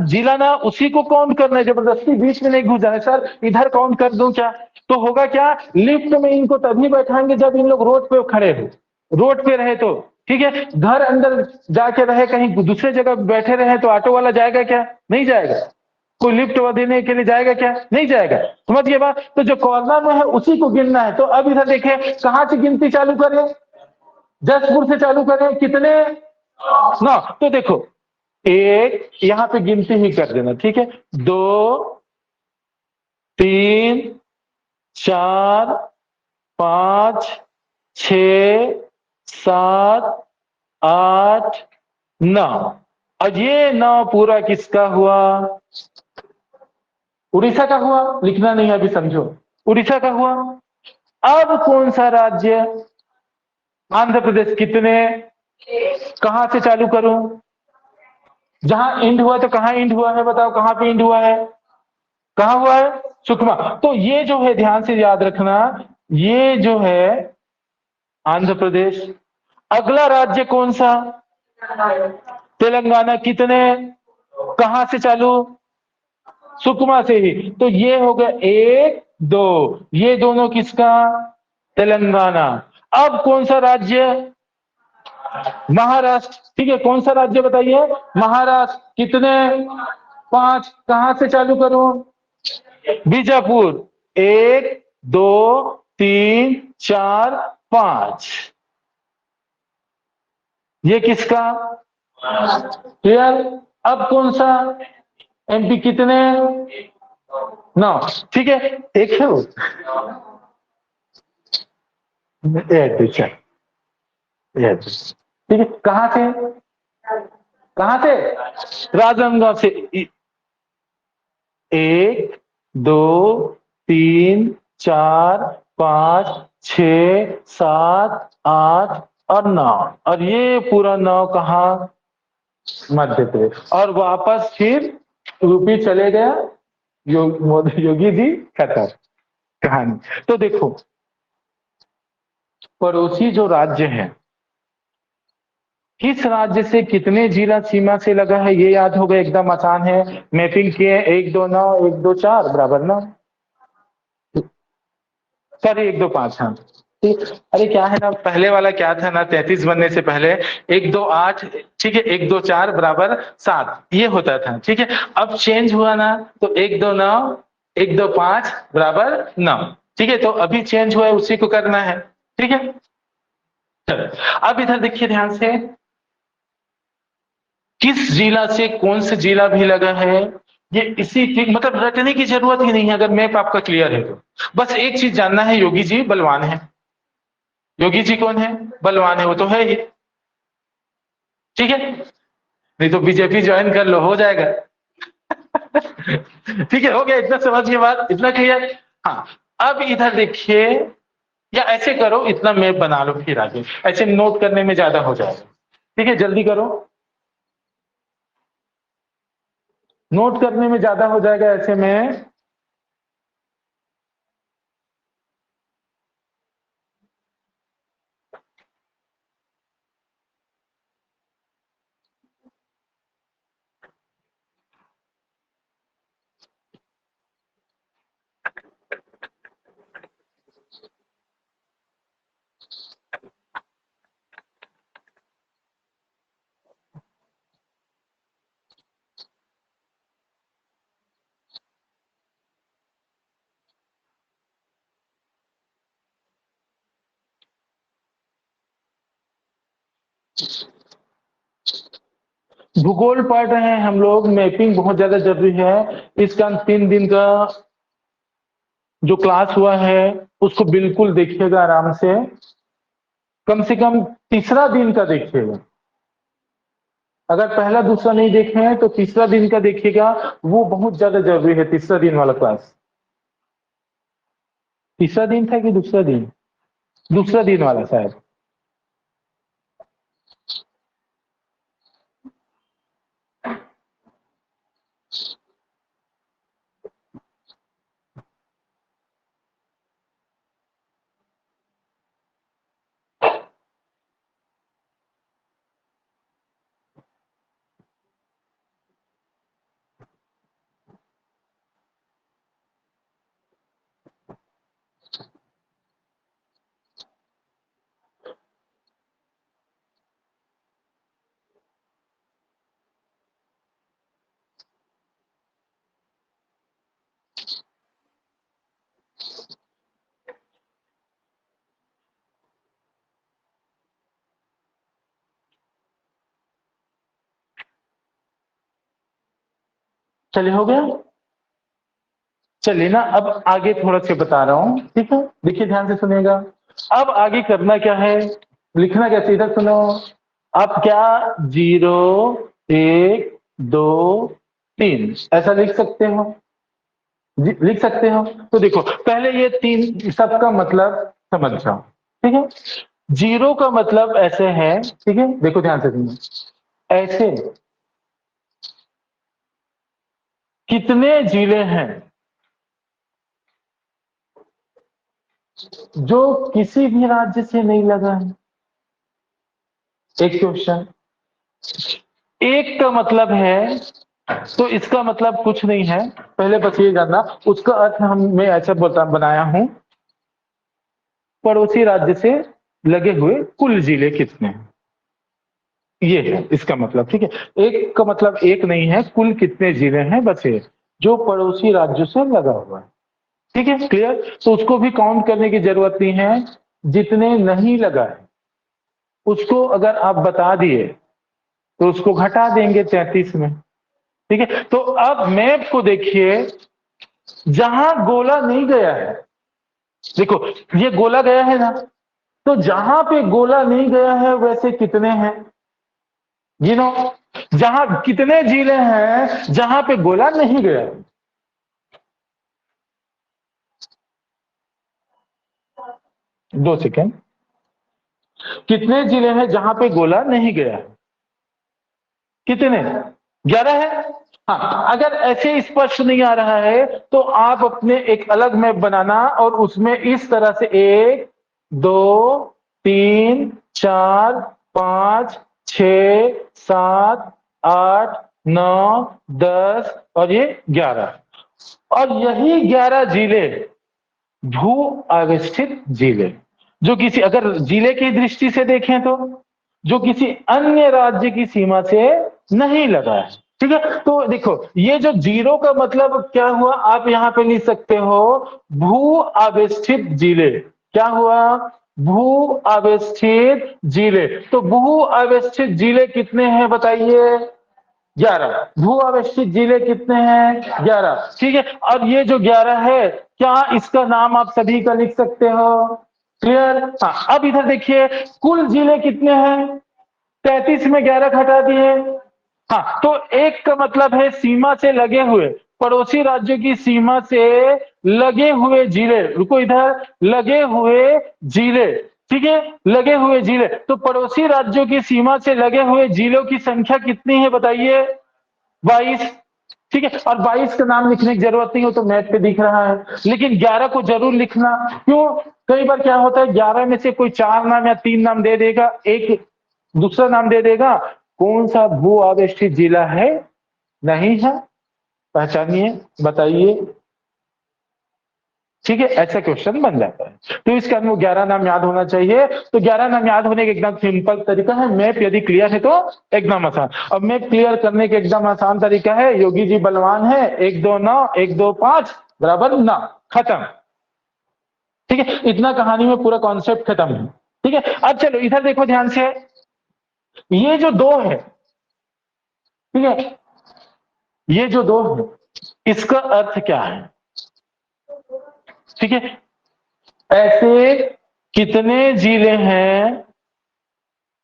जिला ना, उसी को काउंट करना है, जबरदस्ती बीच में नहीं घुस जाना। सर इधर काउंट कर दूं क्या? तो होगा क्या, लिफ्ट में इनको तभी बैठाएंगे जब इन लोग रोड पे खड़े हो, रोड पे रहे तो, ठीक है। घर अंदर जाके रहे, कहीं दूसरे जगह बैठे रहे तो ऑटो वाला जाएगा क्या? नहीं जाएगा। कोई लिफ्ट देने के लिए जाएगा क्या? नहीं जाएगा। समझ गए बात? तो जो कॉर्नर में है उसी को गिनना है। तो अब इधर देखें, कहां से गिनती चालू करें? जसपुर से चालू करें। कितने? 9। तो देखो, एक, यहां पे गिनती ही कर देना, ठीक है। 2, 3, 4, 5, 6, 7, 8, 9। और ये 9 पूरा किसका हुआ? उड़ीसा का हुआ। लिखना नहीं है अभी, समझो, उड़ीसा का हुआ। अब कौन सा राज्य? आंध्र प्रदेश। कितने? कहां से चालू करूं? जहां इंड हुआ, तो कहां इंड हुआ है बताओ, कहां पे इंड हुआ है? कहां हुआ है? सुकमा। तो ये जो है, ध्यान से याद रखना, ये जो है आंध्र प्रदेश। अगला राज्य कौन सा? तेलंगाना। कितने? कहां से चालू? सुकमा से ही। तो ये हो गया 1, 2, ये दोनों किसका? तेलंगाना। अब कौन सा राज्य? महाराष्ट्र। ठीक है, कौन सा राज्य बताइए? महाराष्ट्र। कितने? 5। कहां से चालू करूं? बीजापुर। 1, 2, 3, 4, 5। ये किसका? क्लियर? अब कौन सा? एमपी। कितने? 9। ठीक है, एक है वो, ठीक है। कहां से? कहां से? राजनांदगांव से। 1, 2, 3, 4, 5, 6, 7, 8 और 9। और ये पूरा 9 कहा? मध्य प्रदेश। और वापस फिर यूपी चले गया, योगी जी खत्म कहानी। तो देखो, पड़ोसी जो राज्य है, किस राज्य से कितने जिला सीमा से लगा है, ये याद होगा, एकदम आसान है। मैपिंग किए, 1, 2, 9, 1, 2, 4 बराबर 9। सॉरी, 1, 2, 5, हाँ। ठीक। अरे क्या है ना, पहले वाला क्या था ना, 33 बनने से पहले 1 2 8, ठीक है, 1 2 4 बराबर 7 ये होता था, ठीक है। अब चेंज हुआ ना, तो 1 2 9, 1 2 5 बराबर 9, ठीक है। तो अभी चेंज हुआ है, उसी को करना है, ठीक है। चलो अब इधर देखिए ध्यान से, किस जिला से कौन सा जिला भी लगा है, ये इसी ठीक मतलब रटने की जरूरत ही नहीं है, अगर मैप आपका क्लियर है तो। बस एक चीज जानना है, योगी जी बलवान है। योगी जी कौन है? बलवान है, वो तो है ही, ठीक है। नहीं तो बीजेपी ज्वाइन कर लो, हो जाएगा। ठीक है, हो गया, इतना समझिए बात, इतना क्लियर। हाँ, अब इधर देखिए, या ऐसे करो, इतना मैप बना लो, फिर आगे ऐसे नोट करने में ज्यादा हो जाएगा, ठीक है। जल्दी करो, नोट करने में ज्यादा हो जाएगा ऐसे में। भूगोल पढ़ रहे हैं हम लोग, मैपिंग बहुत ज्यादा जरूरी है। इसका 3 दिन का जो क्लास हुआ है उसको बिल्कुल देखिएगा आराम से कम तीसरा दिन का देखिएगा। अगर पहला दूसरा नहीं देखे हैं तो तीसरा दिन का देखिएगा, वो बहुत ज्यादा जरूरी है, तीसरा दिन वाला क्लास। तीसरा दिन था कि दूसरा दिन? दूसरा दिन वाला शायद। चलिए, हो गया। चलिए ना, अब आगे थोड़ा सा बता रहा हूं, ठीक है। देखिए ध्यान से सुनिएगा। अब आगे करना क्या है, लिखना कैसे, इधर सुनो। अब क्या, 0 1 2 3 ऐसा लिख सकते हो? लिख सकते हो। तो देखो पहले ये 3 सबका मतलब समझ जाओ, ठीक है। 0 का मतलब ऐसे है, ठीक है, देखो ध्यान से सुनो। ऐसे कितने जिले हैं जो किसी भी राज्य से नहीं लगा है? एक क्वेश्चन। एक का मतलब है, तो इसका मतलब कुछ नहीं है, पहले बस ये जानना। उसका अर्थ मैं ऐसा बनाया हूं, पड़ोसी राज्य से लगे हुए कुल जिले कितने हैं, ये है इसका मतलब, ठीक है। एक का मतलब एक नहीं है, कुल कितने जिले हैं, बस ये जो पड़ोसी राज्यों से लगा हुआ है, ठीक है, क्लियर। तो उसको भी काउंट करने की जरूरत नहीं है, जितने नहीं लगा है उसको अगर आप बता दिए तो उसको घटा देंगे 33 में, ठीक है। तो अब मैप को देखिए, जहां गोला नहीं गया है, देखो ये गोला गया है ना, तो जहां पे गोला नहीं गया है वैसे कितने हैं, गिनो। जहां कितने जिले हैं जहां पे गोला नहीं गया? 2 सेकेंड। कितने जिले हैं जहां पे गोला नहीं गया? कितने? 11 है। हाँ, अगर ऐसे स्पष्ट नहीं आ रहा है तो आप अपने एक अलग मैप बनाना, और उसमें इस तरह से 1 2 3 4 5 6 7 8 9 10 और ये 11, और यही 11 जिले भू अवस्थित जिले। जो किसी, अगर जिले की दृष्टि से देखें तो जो किसी अन्य राज्य की सीमा से नहीं लगा है। ठीक है, तो देखो ये जो जीरो का मतलब क्या हुआ, आप यहां पे लिख सकते हो भू आवेष्टित जिले। क्या हुआ? भू आवेष्टित जिले। तो भू आवेष्टित जिले कितने हैं बताइए? 11। भू आवेष्टित जिले कितने हैं? 11। ठीक है, और ये जो 11 है, क्या इसका नाम आप सभी का लिख सकते हो? क्लियर? हाँ, अब इधर देखिए कुल जिले कितने हैं? 33 में 11 घटा दिए। हाँ, तो एक का मतलब है सीमा से लगे हुए, पड़ोसी राज्यों की सीमा से लगे हुए जिले। रुको, इधर लगे हुए जिले। ठीक है, लगे हुए जिले। तो पड़ोसी राज्यों की सीमा से लगे हुए जिलों की संख्या कितनी है बताइए? 22। ठीक है, और 22 का नाम लिखने की जरूरत नहीं हो, तो मैप पे दिख रहा है, लेकिन 11 को जरूर लिखना। क्यों? कई बार क्या होता है 11 में से कोई 4 नाम या 3 नाम दे देगा, एक दूसरा नाम दे देगा। कौन सा भू आवेष्टित जिला है? नहीं है, पहचानिए, बताइए। ठीक है, ऐसा क्वेश्चन बन जाता है। तो इसके अंदर 11 नाम याद होना चाहिए। तो 11 नाम याद होने का एकदम सिंपल तरीका है, मैप यदि क्लियर है तो एकदम आसान। अब मैप क्लियर करने के एकदम आसान तरीका है, योगी जी बलवान है, 1 2 9 1 2 5 बराबर 9, खत्म। ठीक है, इतना कहानी में पूरा कॉन्सेप्ट खत्म है। ठीक है, अब चलो इधर देखो ध्यान से, ये जो दो है, ठीक है, ये जो दो है, इसका अर्थ क्या है? ठीक है, ऐसे कितने जिले हैं,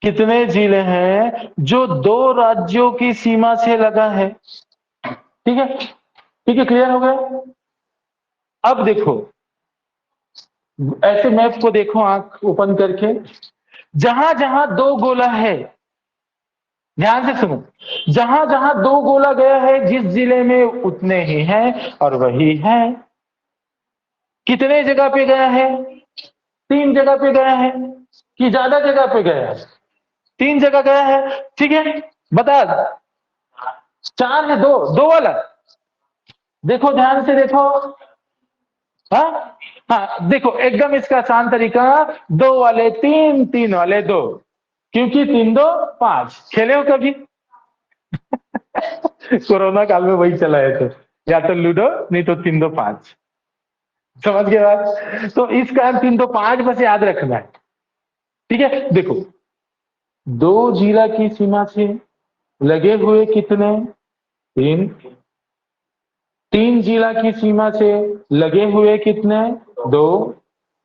कितने जिले हैं जो दो राज्यों की सीमा से लगा है? ठीक है, ठीक है, क्लियर हो गया? अब देखो, ऐसे मैप को देखो आंख ओपन करके, जहां जहां दो गोला है, ध्यान से सुनो, जहां जहां दो गोला गया है जिस जिले में उतने ही हैं और वही है। कितने जगह पे गया है? 3 जगह पे गया है कि ज्यादा जगह पे गया है? 3 जगह गया है। ठीक है, बता, 4 है, 2 2 वाला देखो, ध्यान से देखो। हाँ, हाँ, देखो एकदम इसका आसान तरीका, 2 वाले 3, 3 वाले 2, क्योंकि 3 2 5। खेले हो कभी? कोरोना काल में वही चला है, तो या तो लूडो, नहीं तो 3 2 5। समझ गए बात? तो इस कारण 3 2 5 बस याद रखना है। ठीक है, देखो, दो जिला की सीमा से लगे हुए कितने? 3। 3 जिला की सीमा से लगे हुए कितने? 2।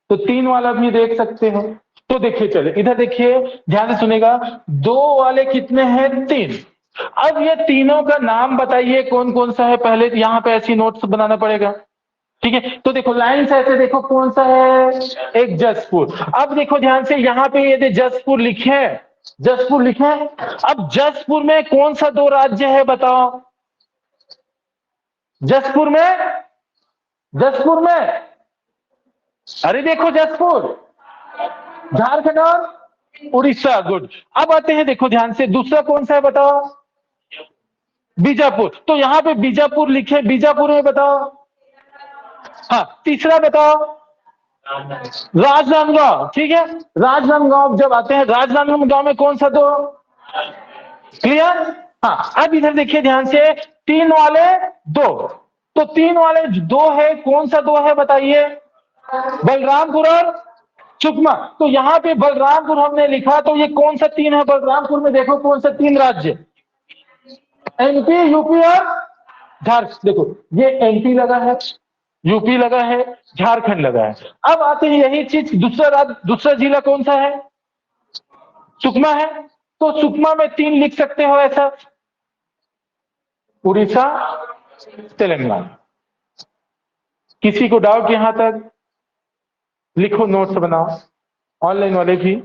तो 3 वाला भी देख सकते हो। तो देखिए, चले इधर देखिए, ध्यान से सुनेगा, 2 वाले कितने हैं? 3। अब ये तीनों का नाम बताइए कौन कौन सा है, पहले यहां पे ऐसी नोट्स बनाना पड़ेगा। ठीक है, तो देखो लाइन से ऐसे देखो कौन सा है, एक जसपुर। अब देखो ध्यान से, यहां पे यदि जसपुर लिखे हैं, जसपुर लिखे हैं, अब जसपुर में कौन सा 2 राज्य है बताओ? जसपुर में, जसपुर में, अरे देखो जसपुर, झारखंड और उड़ीसा, गुड। अब आते हैं, देखो ध्यान से, दूसरा कौन सा है बताओ? बीजापुर। तो यहां पे बीजापुर लिखे, बीजापुर में बताओ। हाँ, तीसरा बताओ? राजनांदगांव। ठीक है, राजनांदगांव जब आते हैं, राजनांदगांव में कौन सा 2? क्लियर? हाँ, अब इधर देखिए ध्यान से, 3 वाले 2, तो 3 वाले 2 है, कौन सा 2 है बताइए? बलरामपुर और सुकमा। तो यहाँ पे बलरामपुर हमने लिखा, तो ये कौन सा 3 है? बलरामपुर में देखो कौन सा 3 राज्य? एमपी, यूपी और झारखंड। देखो, ये एमपी लगा है, यूपी लगा है, झारखंड लगा है। अब आते हैं यही चीज, दूसरा राज्य, दूसरा जिला कौन सा है? सुकमा है। तो सुकमा में 3 लिख सकते हो ऐसा, उड़ीसा, तेलंगाना। किसी को डाउट यहां तक? लिखो, नोट्स बनाओ, ऑनलाइन वाले भी।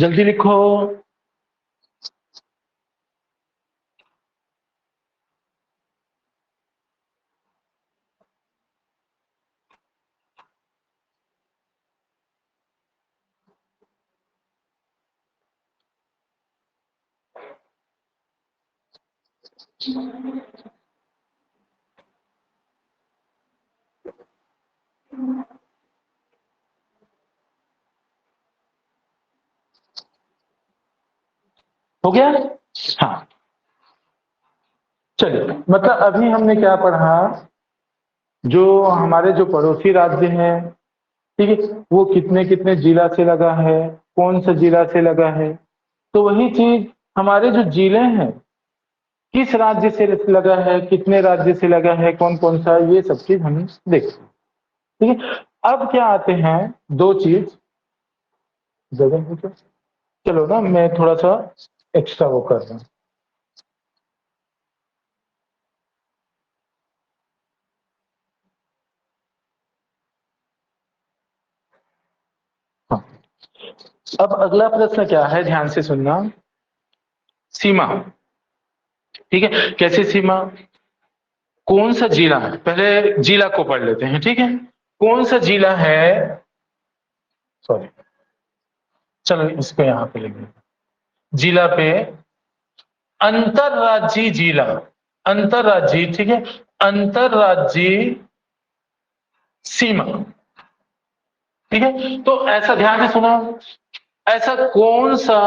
जल्दी लिखो। हो गया? हाँ, चलिए, मतलब अभी हमने क्या पढ़ा, जो हमारे जो पड़ोसी राज्य हैं, ठीक है, वो कितने कितने जिला से लगा है, कौन सा जिला से लगा है। तो वही चीज हमारे जो जिले हैं, किस राज्य से लगा है, कितने राज्य से लगा है, कौन कौन सा, ये सब चीज हम देखते हैं। ठीक है, अब क्या आते हैं दो चीज, जगह है क्या? चलो ना, मैं थोड़ा सा एक्स्ट्रा वो कर रहा हूँ। हाँ, अब अगला प्रश्न क्या है, ध्यान से सुनना। सीमा, ठीक है, कैसे सीमा, कौन सा जिला है, पहले जिला को पढ़ लेते हैं, ठीक है। कौन सा जिला है, सॉरी, चलो इसको यहां पे लिख देते, जिला पे अंतरराज्यीय जिला, अंतरराज्यीय, ठीक है, अंतरराज्यीय सीमा, ठीक है। तो ऐसा ध्यान से सुनो, ऐसा कौन सा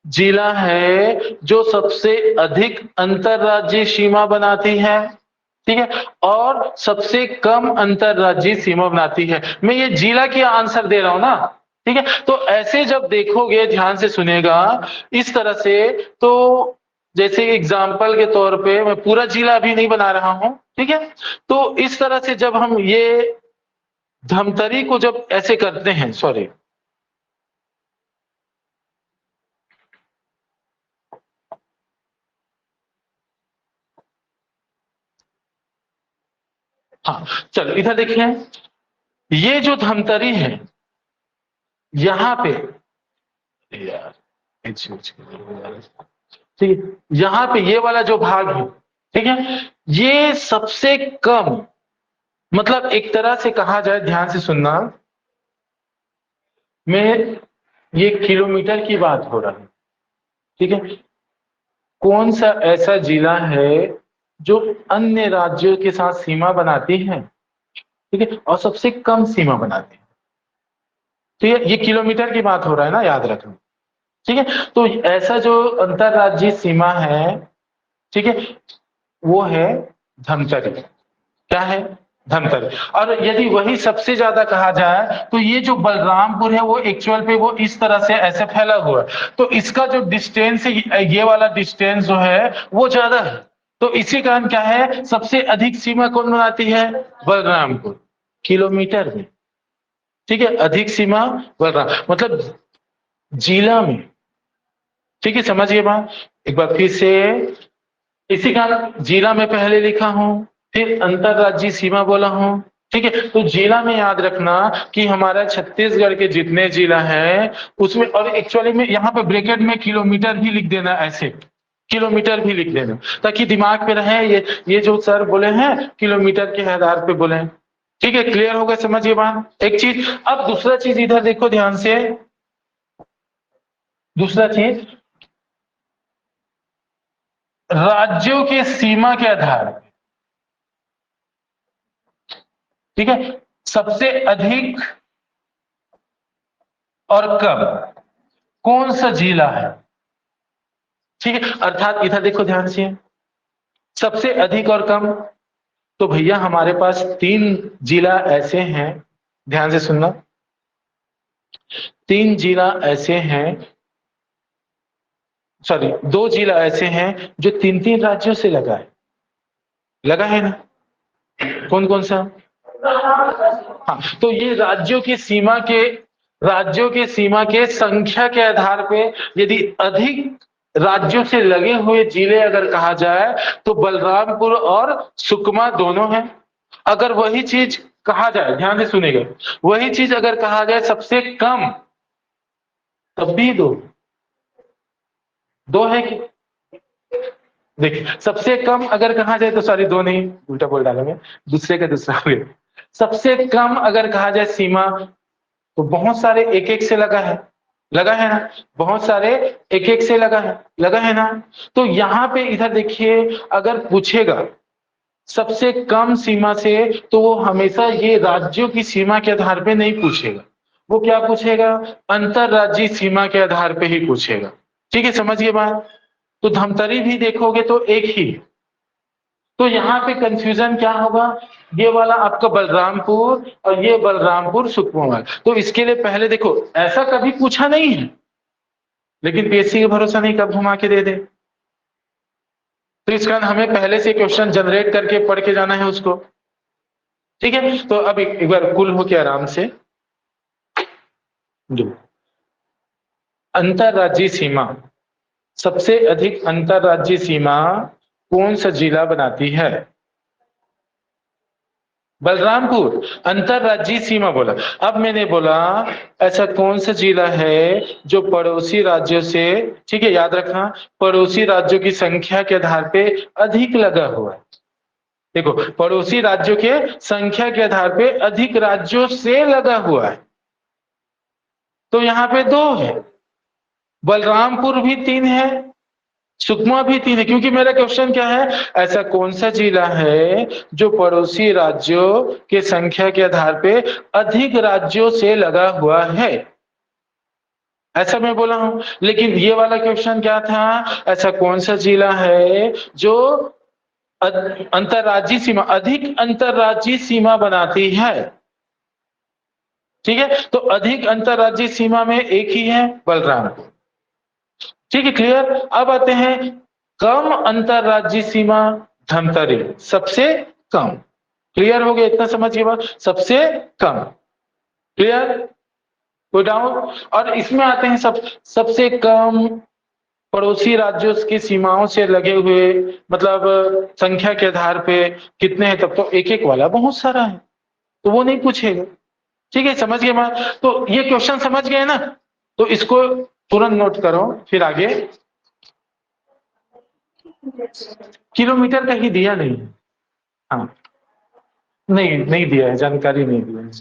जिला है जो सबसे अधिक अंतरराज्यीय सीमा बनाती है, ठीक है, और सबसे कम अंतरराज्यीय सीमा बनाती है। मैं ये जिला की आंसर दे रहा हूं ना, ठीक है। तो ऐसे जब देखोगे, ध्यान से सुनेगा इस तरह से, तो जैसे एग्जाम्पल के तौर पे, मैं पूरा जिला अभी नहीं बना रहा हूं, ठीक है। तो इस तरह से जब हम ये धमतरी को जब ऐसे करते हैं, सॉरी, हाँ, चलो इधर देखिए, ये जो धमतरी है, यहां पे, यार, ठीक है, यहां पे ये वाला जो भाग है, ठीक है, ये सबसे कम, मतलब एक तरह से कहा जाए, ध्यान से सुनना, में ये किलोमीटर की बात हो रहा है, ठीक है। कौन सा ऐसा जिला है जो अन्य राज्यों के साथ सीमा बनाती है, ठीक है, और सबसे कम सीमा बनाती है। तो ये किलोमीटर की बात हो रहा है ना, याद रखना, ठीक है। तो ऐसा जो अंतरराज्यीय सीमा है, ठीक है, वो है धमतरी। क्या है? धमतरी। और यदि वही सबसे ज्यादा कहा जाए, तो ये जो बलरामपुर है, वो एक्चुअल पे वो इस तरह से ऐसे फैला हुआ है, तो इसका जो डिस्टेंस है, ये वाला डिस्टेंस जो है वो ज्यादा है। तो इसी कारण क्या है, सबसे अधिक सीमा कौन बनाती है? बलरामपुर, किलोमीटर में, ठीक है, अधिक सीमा बलराम, मतलब जिला में, ठीक है, समझिए बात एक बार फिर से। इसी कारण जिला में पहले लिखा हूं, फिर अंतरराज्यीय सीमा बोला हूं, ठीक है। तो जिला में याद रखना कि हमारा छत्तीसगढ़ के जितने जिला है उसमें, और एक्चुअली में यहाँ पे ब्रैकेट में किलोमीटर भी लिख देना, ऐसे किलोमीटर भी लिख देना, ताकि दिमाग में रहे, ये जो सर बोले हैं किलोमीटर के आधार पे बोले, ठीक है। क्लियर होगा, समझिए बात एक चीज। अब दूसरा चीज इधर देखो ध्यान से, दूसरा चीज, राज्यों के सीमा के आधार पे, ठीक है, सबसे अधिक और कम कौन सा जिला है, ठीक है। अर्थात इधर देखो ध्यान से, सबसे अधिक और कम, तो भैया हमारे पास तीन जिला ऐसे हैं, ध्यान से सुनना, तीन जिला ऐसे हैं, सॉरी, दो जिला ऐसे हैं जो तीन तीन राज्यों से लगा है, लगा है ना। कौन कौन सा? हाँ, तो ये राज्यों के सीमा के संख्या के आधार पे, यदि अधिक राज्यों से लगे हुए जिले अगर कहा जाए, तो बलरामपुर और सुकमा दोनों हैं। अगर वही चीज कहा जाए, ध्यान से सुनेगा, वही चीज अगर कहा जाए सबसे कम तब भी दो, दो है कि देखिए सबसे कम अगर कहा जाए तो सॉरी दो नहीं, उल्टा बोल डालेंगे, दूसरे का दूसरा हो गया। सबसे कम अगर कहा जाए सीमा तो बहुत सारे एक एक से लगा है, लगा है ना, बहुत सारे एक एक से लगा है, लगा है ना। तो यहाँ पे इधर देखिए अगर पूछेगा सबसे कम सीमा से तो वो हमेशा ये राज्यों की सीमा के आधार पे नहीं पूछेगा, वो क्या पूछेगा, अंतरराज्यीय सीमा के आधार पे ही पूछेगा। ठीक है, समझिए बात। तो धमतरी भी देखोगे तो एक ही, तो यहाँ पे कंफ्यूजन क्या होगा, ये वाला आपका बलरामपुर और ये बलरामपुर सुकमा। तो इसके लिए पहले देखो ऐसा कभी पूछा नहीं है, लेकिन पीएससी का भरोसा नहीं कब घुमा के दे दे। तो इसका हमें पहले से क्वेश्चन जनरेट करके पढ़ के जाना है उसको। ठीक है, तो अब एक बार कुल हो के आराम से जो अंतरराज्यीय सीमा, सबसे अधिक अंतरराज्यीय सीमा कौन सा जिला बनाती है, बलरामपुर। अंतरराज्यीय सीमा बोला, अब मैंने बोला ऐसा कौन सा जिला है जो पड़ोसी राज्यों से, ठीक है याद रखना, पड़ोसी राज्यों की संख्या के आधार पे अधिक लगा हुआ है। देखो पड़ोसी राज्यों के संख्या के आधार पे अधिक राज्यों से लगा हुआ है, तो यहाँ पे दो है, बलरामपुर भी तीन है, सुकमा भी तीन है, क्योंकि मेरा क्वेश्चन क्या है, ऐसा कौन सा जिला है जो पड़ोसी राज्यों के संख्या के आधार पे अधिक राज्यों से लगा हुआ है, ऐसा मैं बोला हूं। लेकिन ये वाला क्वेश्चन क्या था, ऐसा कौन सा जिला है जो अंतरराज्यीय सीमा, अधिक अंतरराज्यीय सीमा बनाती है। ठीक है, तो अधिक अंतरराज्यीय सीमा में एक ही है, बलरामपुर। ठीक है क्लियर। अब आते हैं कम अंतरराज्यीय सीमा, धमतरी सबसे कम। क्लियर हो गया, इतना समझ के बाद सबसे कम। क्लियर, कोई डाउट। और इसमें आते हैं सबसे कम पड़ोसी राज्यों की सीमाओं से लगे हुए, मतलब संख्या के आधार पे कितने हैं, तब तो एक एक वाला बहुत सारा है, तो वो नहीं पूछेगा। ठीक है, समझ गए मैं। तो ये क्वेश्चन समझ गए ना, तो इसको तुरंत नोट करो, फिर आगे। किलोमीटर का ही दिया नहीं है, हाँ, नहीं नहीं दिया है, जानकारी नहीं दिया है।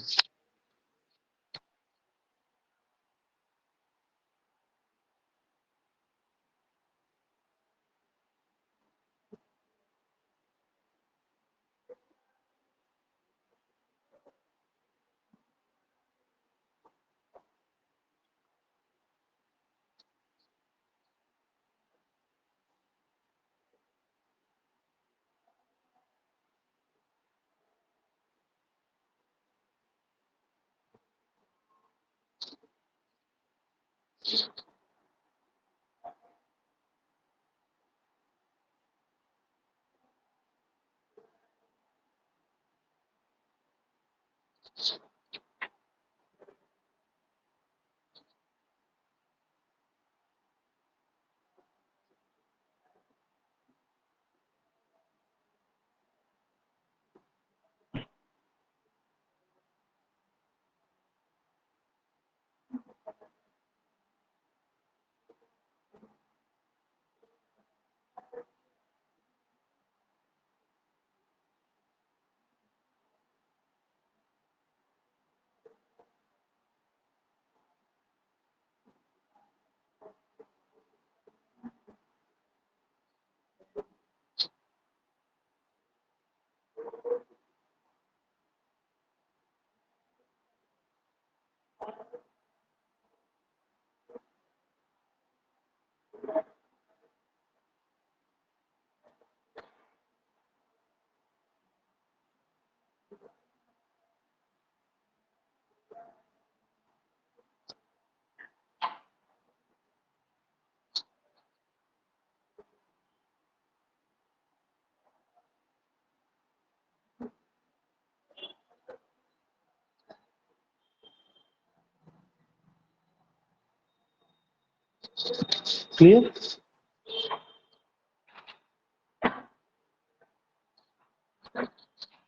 क्लियर,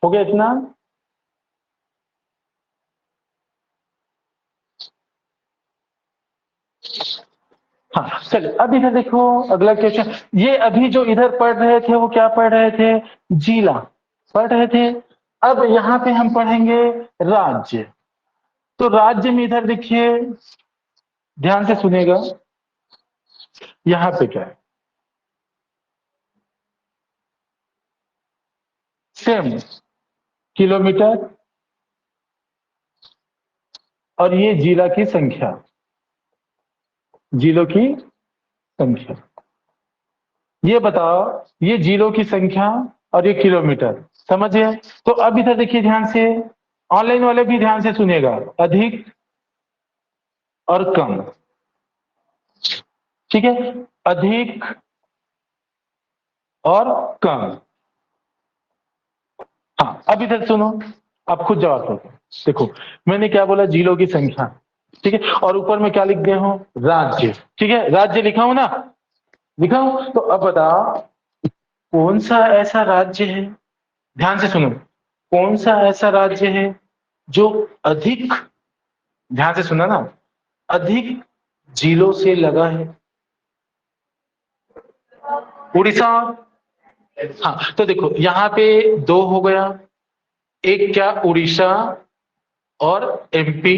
हो गया इतना। चलिए अब इधर देखो अगला क्वेश्चन। ये अभी जो इधर पढ़ रहे थे वो क्या पढ़ रहे थे? जिला पढ़ रहे थे। अब यहाँ पे हम पढ़ेंगे राज्य। तो राज्य में इधर देखिए, ध्यान से सुनिएगा, यहाँ पे क्या है? सेम किलोमीटर और ये जिला की संख्या, जिलों की संख्या। ये बताओ, ये जिलों की संख्या और ये किलोमीटर, समझिए। तो अब इधर देखिए ध्यान से, ऑनलाइन वाले भी ध्यान से सुनिएगा, अधिक और कम, ठीक है? अधिक और कम। हाँ अब इधर सुनो, आप खुद जवाब दो। देखो मैंने क्या बोला, जिलों की संख्या, ठीक है, और ऊपर में क्या लिख दिया हूं? राज्य, ठीक है, राज्य लिखा हूं ना, लिखा हूं। तो अब बताओ कौन सा ऐसा राज्य है, ध्यान से सुनो, कौन सा ऐसा राज्य है जो अधिक, ध्यान से सुना ना, अधिक जिलों से लगा है? उड़ीसा। हाँ तो देखो यहाँ पे दो हो गया, एक क्या, उड़ीसा और एमपी।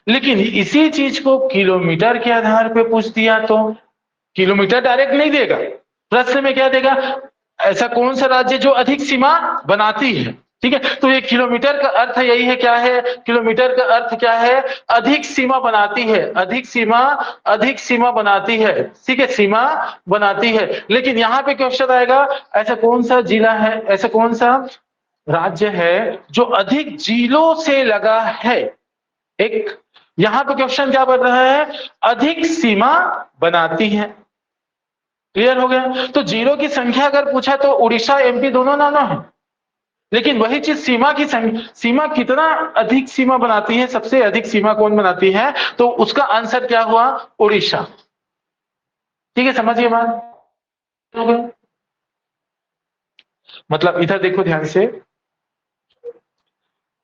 लेकिन इसी चीज को किलोमीटर के आधार पे पूछ दिया तो किलोमीटर डायरेक्ट नहीं देगा, प्रश्न में क्या देगा, ऐसा कौन सा राज्य जो अधिक सीमा बनाती है, ठीक है? तो ये किलोमीटर का अर्थ यही है, क्या है किलोमीटर का अर्थ, क्या है? अधिक सीमा बनाती है, अधिक सीमा, अधिक सीमा बनाती है, ठीक है, सीमा बनाती है। लेकिन यहाँ पे क्वेश्चन आएगा, ऐसा कौन सा जिला है, ऐसा कौन सा राज्य है जो अधिक जिलों से लगा है? एक यहां पे क्वेश्चन क्या बन रहा है, अधिक सीमा बनाती है। क्लियर हो गया? तो जीरो की संख्या अगर पूछा तो उड़ीसा एमपी दोनों नाना है, लेकिन वही चीज सीमा की संख्या, सीमा कितना अधिक सीमा बनाती है, सबसे अधिक सीमा कौन बनाती है, तो उसका आंसर क्या हुआ, उड़ीसा। ठीक है, समझिए बात हो गया। मतलब इधर देखो ध्यान से,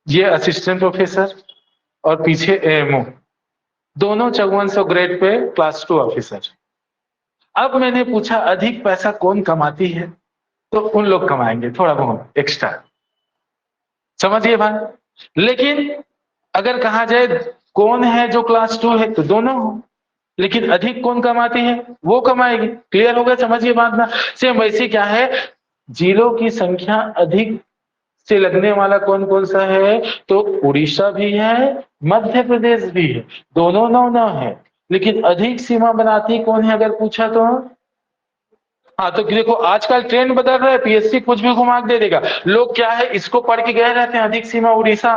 ये असिस्टेंट प्रोफेसर और पीछे एएमओ, दोनों 5400 ग्रेड पे क्लास 2 ऑफिसर। अब मैंने पूछा अधिक पैसा कौन कमाती है, तो उन लोग कमाएंगे थोड़ा बहुत एक्स्ट्रा, समझिए बात। लेकिन अगर कहा जाए कौन है जो क्लास 2 है, तो दोनों हो, लेकिन अधिक कौन कमाती है, वो कमाएगी। क्लियर हो गया, समझिए बात ना। सेम वैसे क्या है, जिलों की संख्या अधिक से लगने वाला कौन कौन सा है, तो उड़ीसा भी है, मध्य प्रदेश भी है, दोनों 9-9 है। लेकिन अधिक सीमा बनाती कौन है अगर पूछा तो? हाँ तो देखो आजकल ट्रेंड बदल रहा है, पीएससी कुछ भी घुमा के दे देगा। लोग क्या है, इसको पढ़ के गए रहते हैं अधिक सीमा उड़ीसा,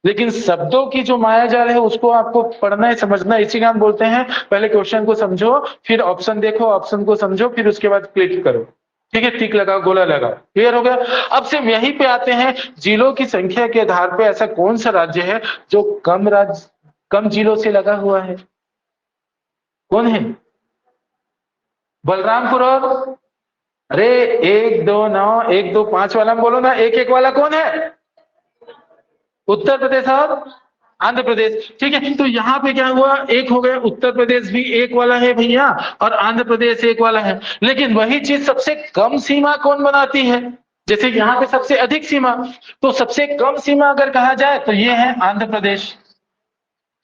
लेकिन शब्दों की जो माया जाल है उसको आपको पढ़ना है, समझना है। इसी का हम बोलते हैं पहले क्वेश्चन को समझो, फिर ऑप्शन देखो, ऑप्शन को समझो, फिर उसके बाद क्लिक करो। ठीक है, टिक लगाओ, गोला लगाओ। क्लियर हो गया? अब सिर्फ यहीं पे आते हैं, जिलों की संख्या के आधार पे ऐसा कौन सा राज्य है जो कम जिलों से लगा हुआ है? कौन है? बलरामपुर और, अरे 1, 2, 9, 1, 2, 5 वाला बोलो ना, एक एक वाला कौन है? उत्तर प्रदेश और आंध्र प्रदेश। ठीक है, तो यहाँ पे क्या हुआ, एक हो गया, उत्तर प्रदेश भी एक वाला है भैया, और आंध्र प्रदेश एक वाला है। लेकिन वही चीज सबसे कम सीमा कौन बनाती है? जैसे यहाँ पे सबसे अधिक सीमा, तो सबसे कम सीमा अगर कहा जाए तो ये है आंध्र प्रदेश।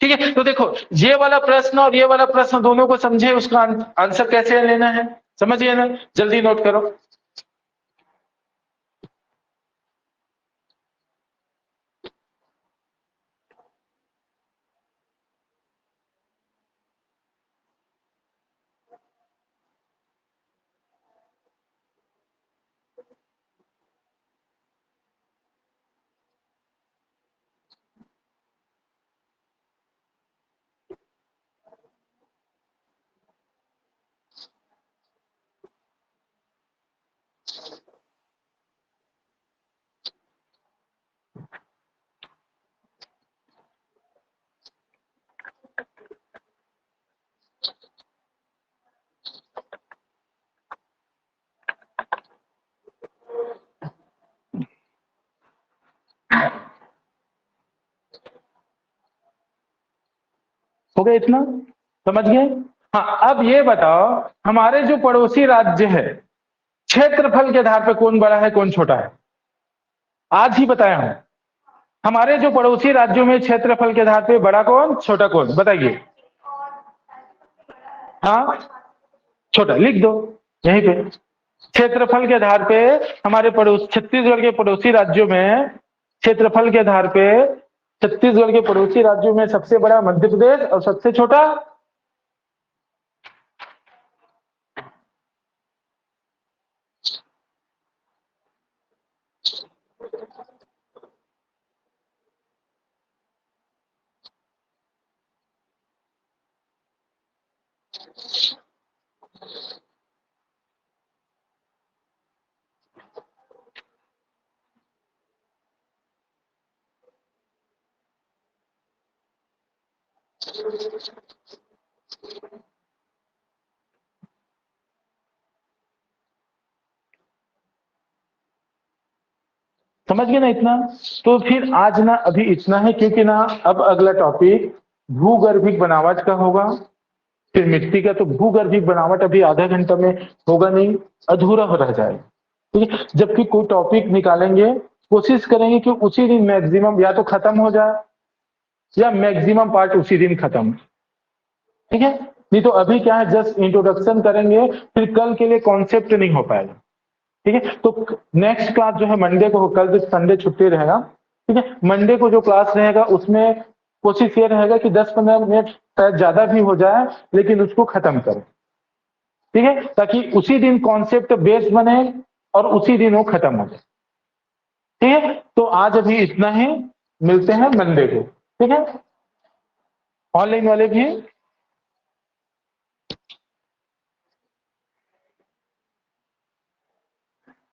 ठीक है, तो देखो ये वाला प्रश्न और ये वाला प्रश्न दोनों को समझे, उसका आंसर कैसे लेना है, समझिए ना, जल्दी नोट करो। हो गया इतना, समझ गए? हाँ, अब ये बताओ हमारे जो पड़ोसी राज्य है क्षेत्रफल के आधार पे कौन बड़ा है कौन छोटा है? आज ही बताया हूं। हमारे जो पड़ोसी राज्यों में क्षेत्रफल के आधार पे बड़ा कौन छोटा कौन बताइए? हाँ, छोटा लिख दो यहीं पे। क्षेत्रफल के आधार पे हमारे पड़ोस छत्तीसगढ़ के पड़ोसी राज्यों में क्षेत्रफल के आधार पे छत्तीसगढ़ के पड़ोसी राज्यों में सबसे बड़ा मध्य प्रदेश और सबसे छोटा समझ गए ना इतना? तो फिर आज ना अभी इतना है क्योंकि ना अब अगला टॉपिक भूगर्भिक बनावट का होगा। फिर मिट्टी का, तो भूगर्भिक बनावट अभी आधा घंटा में होगा नहीं, अधूरा हो रह जाएगा। ठीक है, जबकि कोई टॉपिक निकालेंगे कोशिश करेंगे कि उसी दिन मैक्सिमम या तो खत्म हो जाए या मैक्सिमम पार्ट उसी दिन खत्म। ठीक है, नहीं तो अभी क्या है जस्ट इंट्रोडक्शन करेंगे फिर कल के लिए कॉन्सेप्ट नहीं हो पाएगा। ठीक है, तो नेक्स्ट क्लास जो है मंडे को, कल तो संडे छुट्टी रहेगा। ठीक है, मंडे को जो क्लास रहेगा उसमें कोशिश ये रहेगा कि 10-15 मिनट शायद ज्यादा भी हो जाए लेकिन उसको खत्म करें। ठीक है, ताकि उसी दिन कॉन्सेप्ट बेस बने और उसी दिन वो खत्म हो जाए। ठीक है, तो आज अभी इतना ही, मिलते हैं मंडे को। ठीक है, ऑनलाइन वाले भी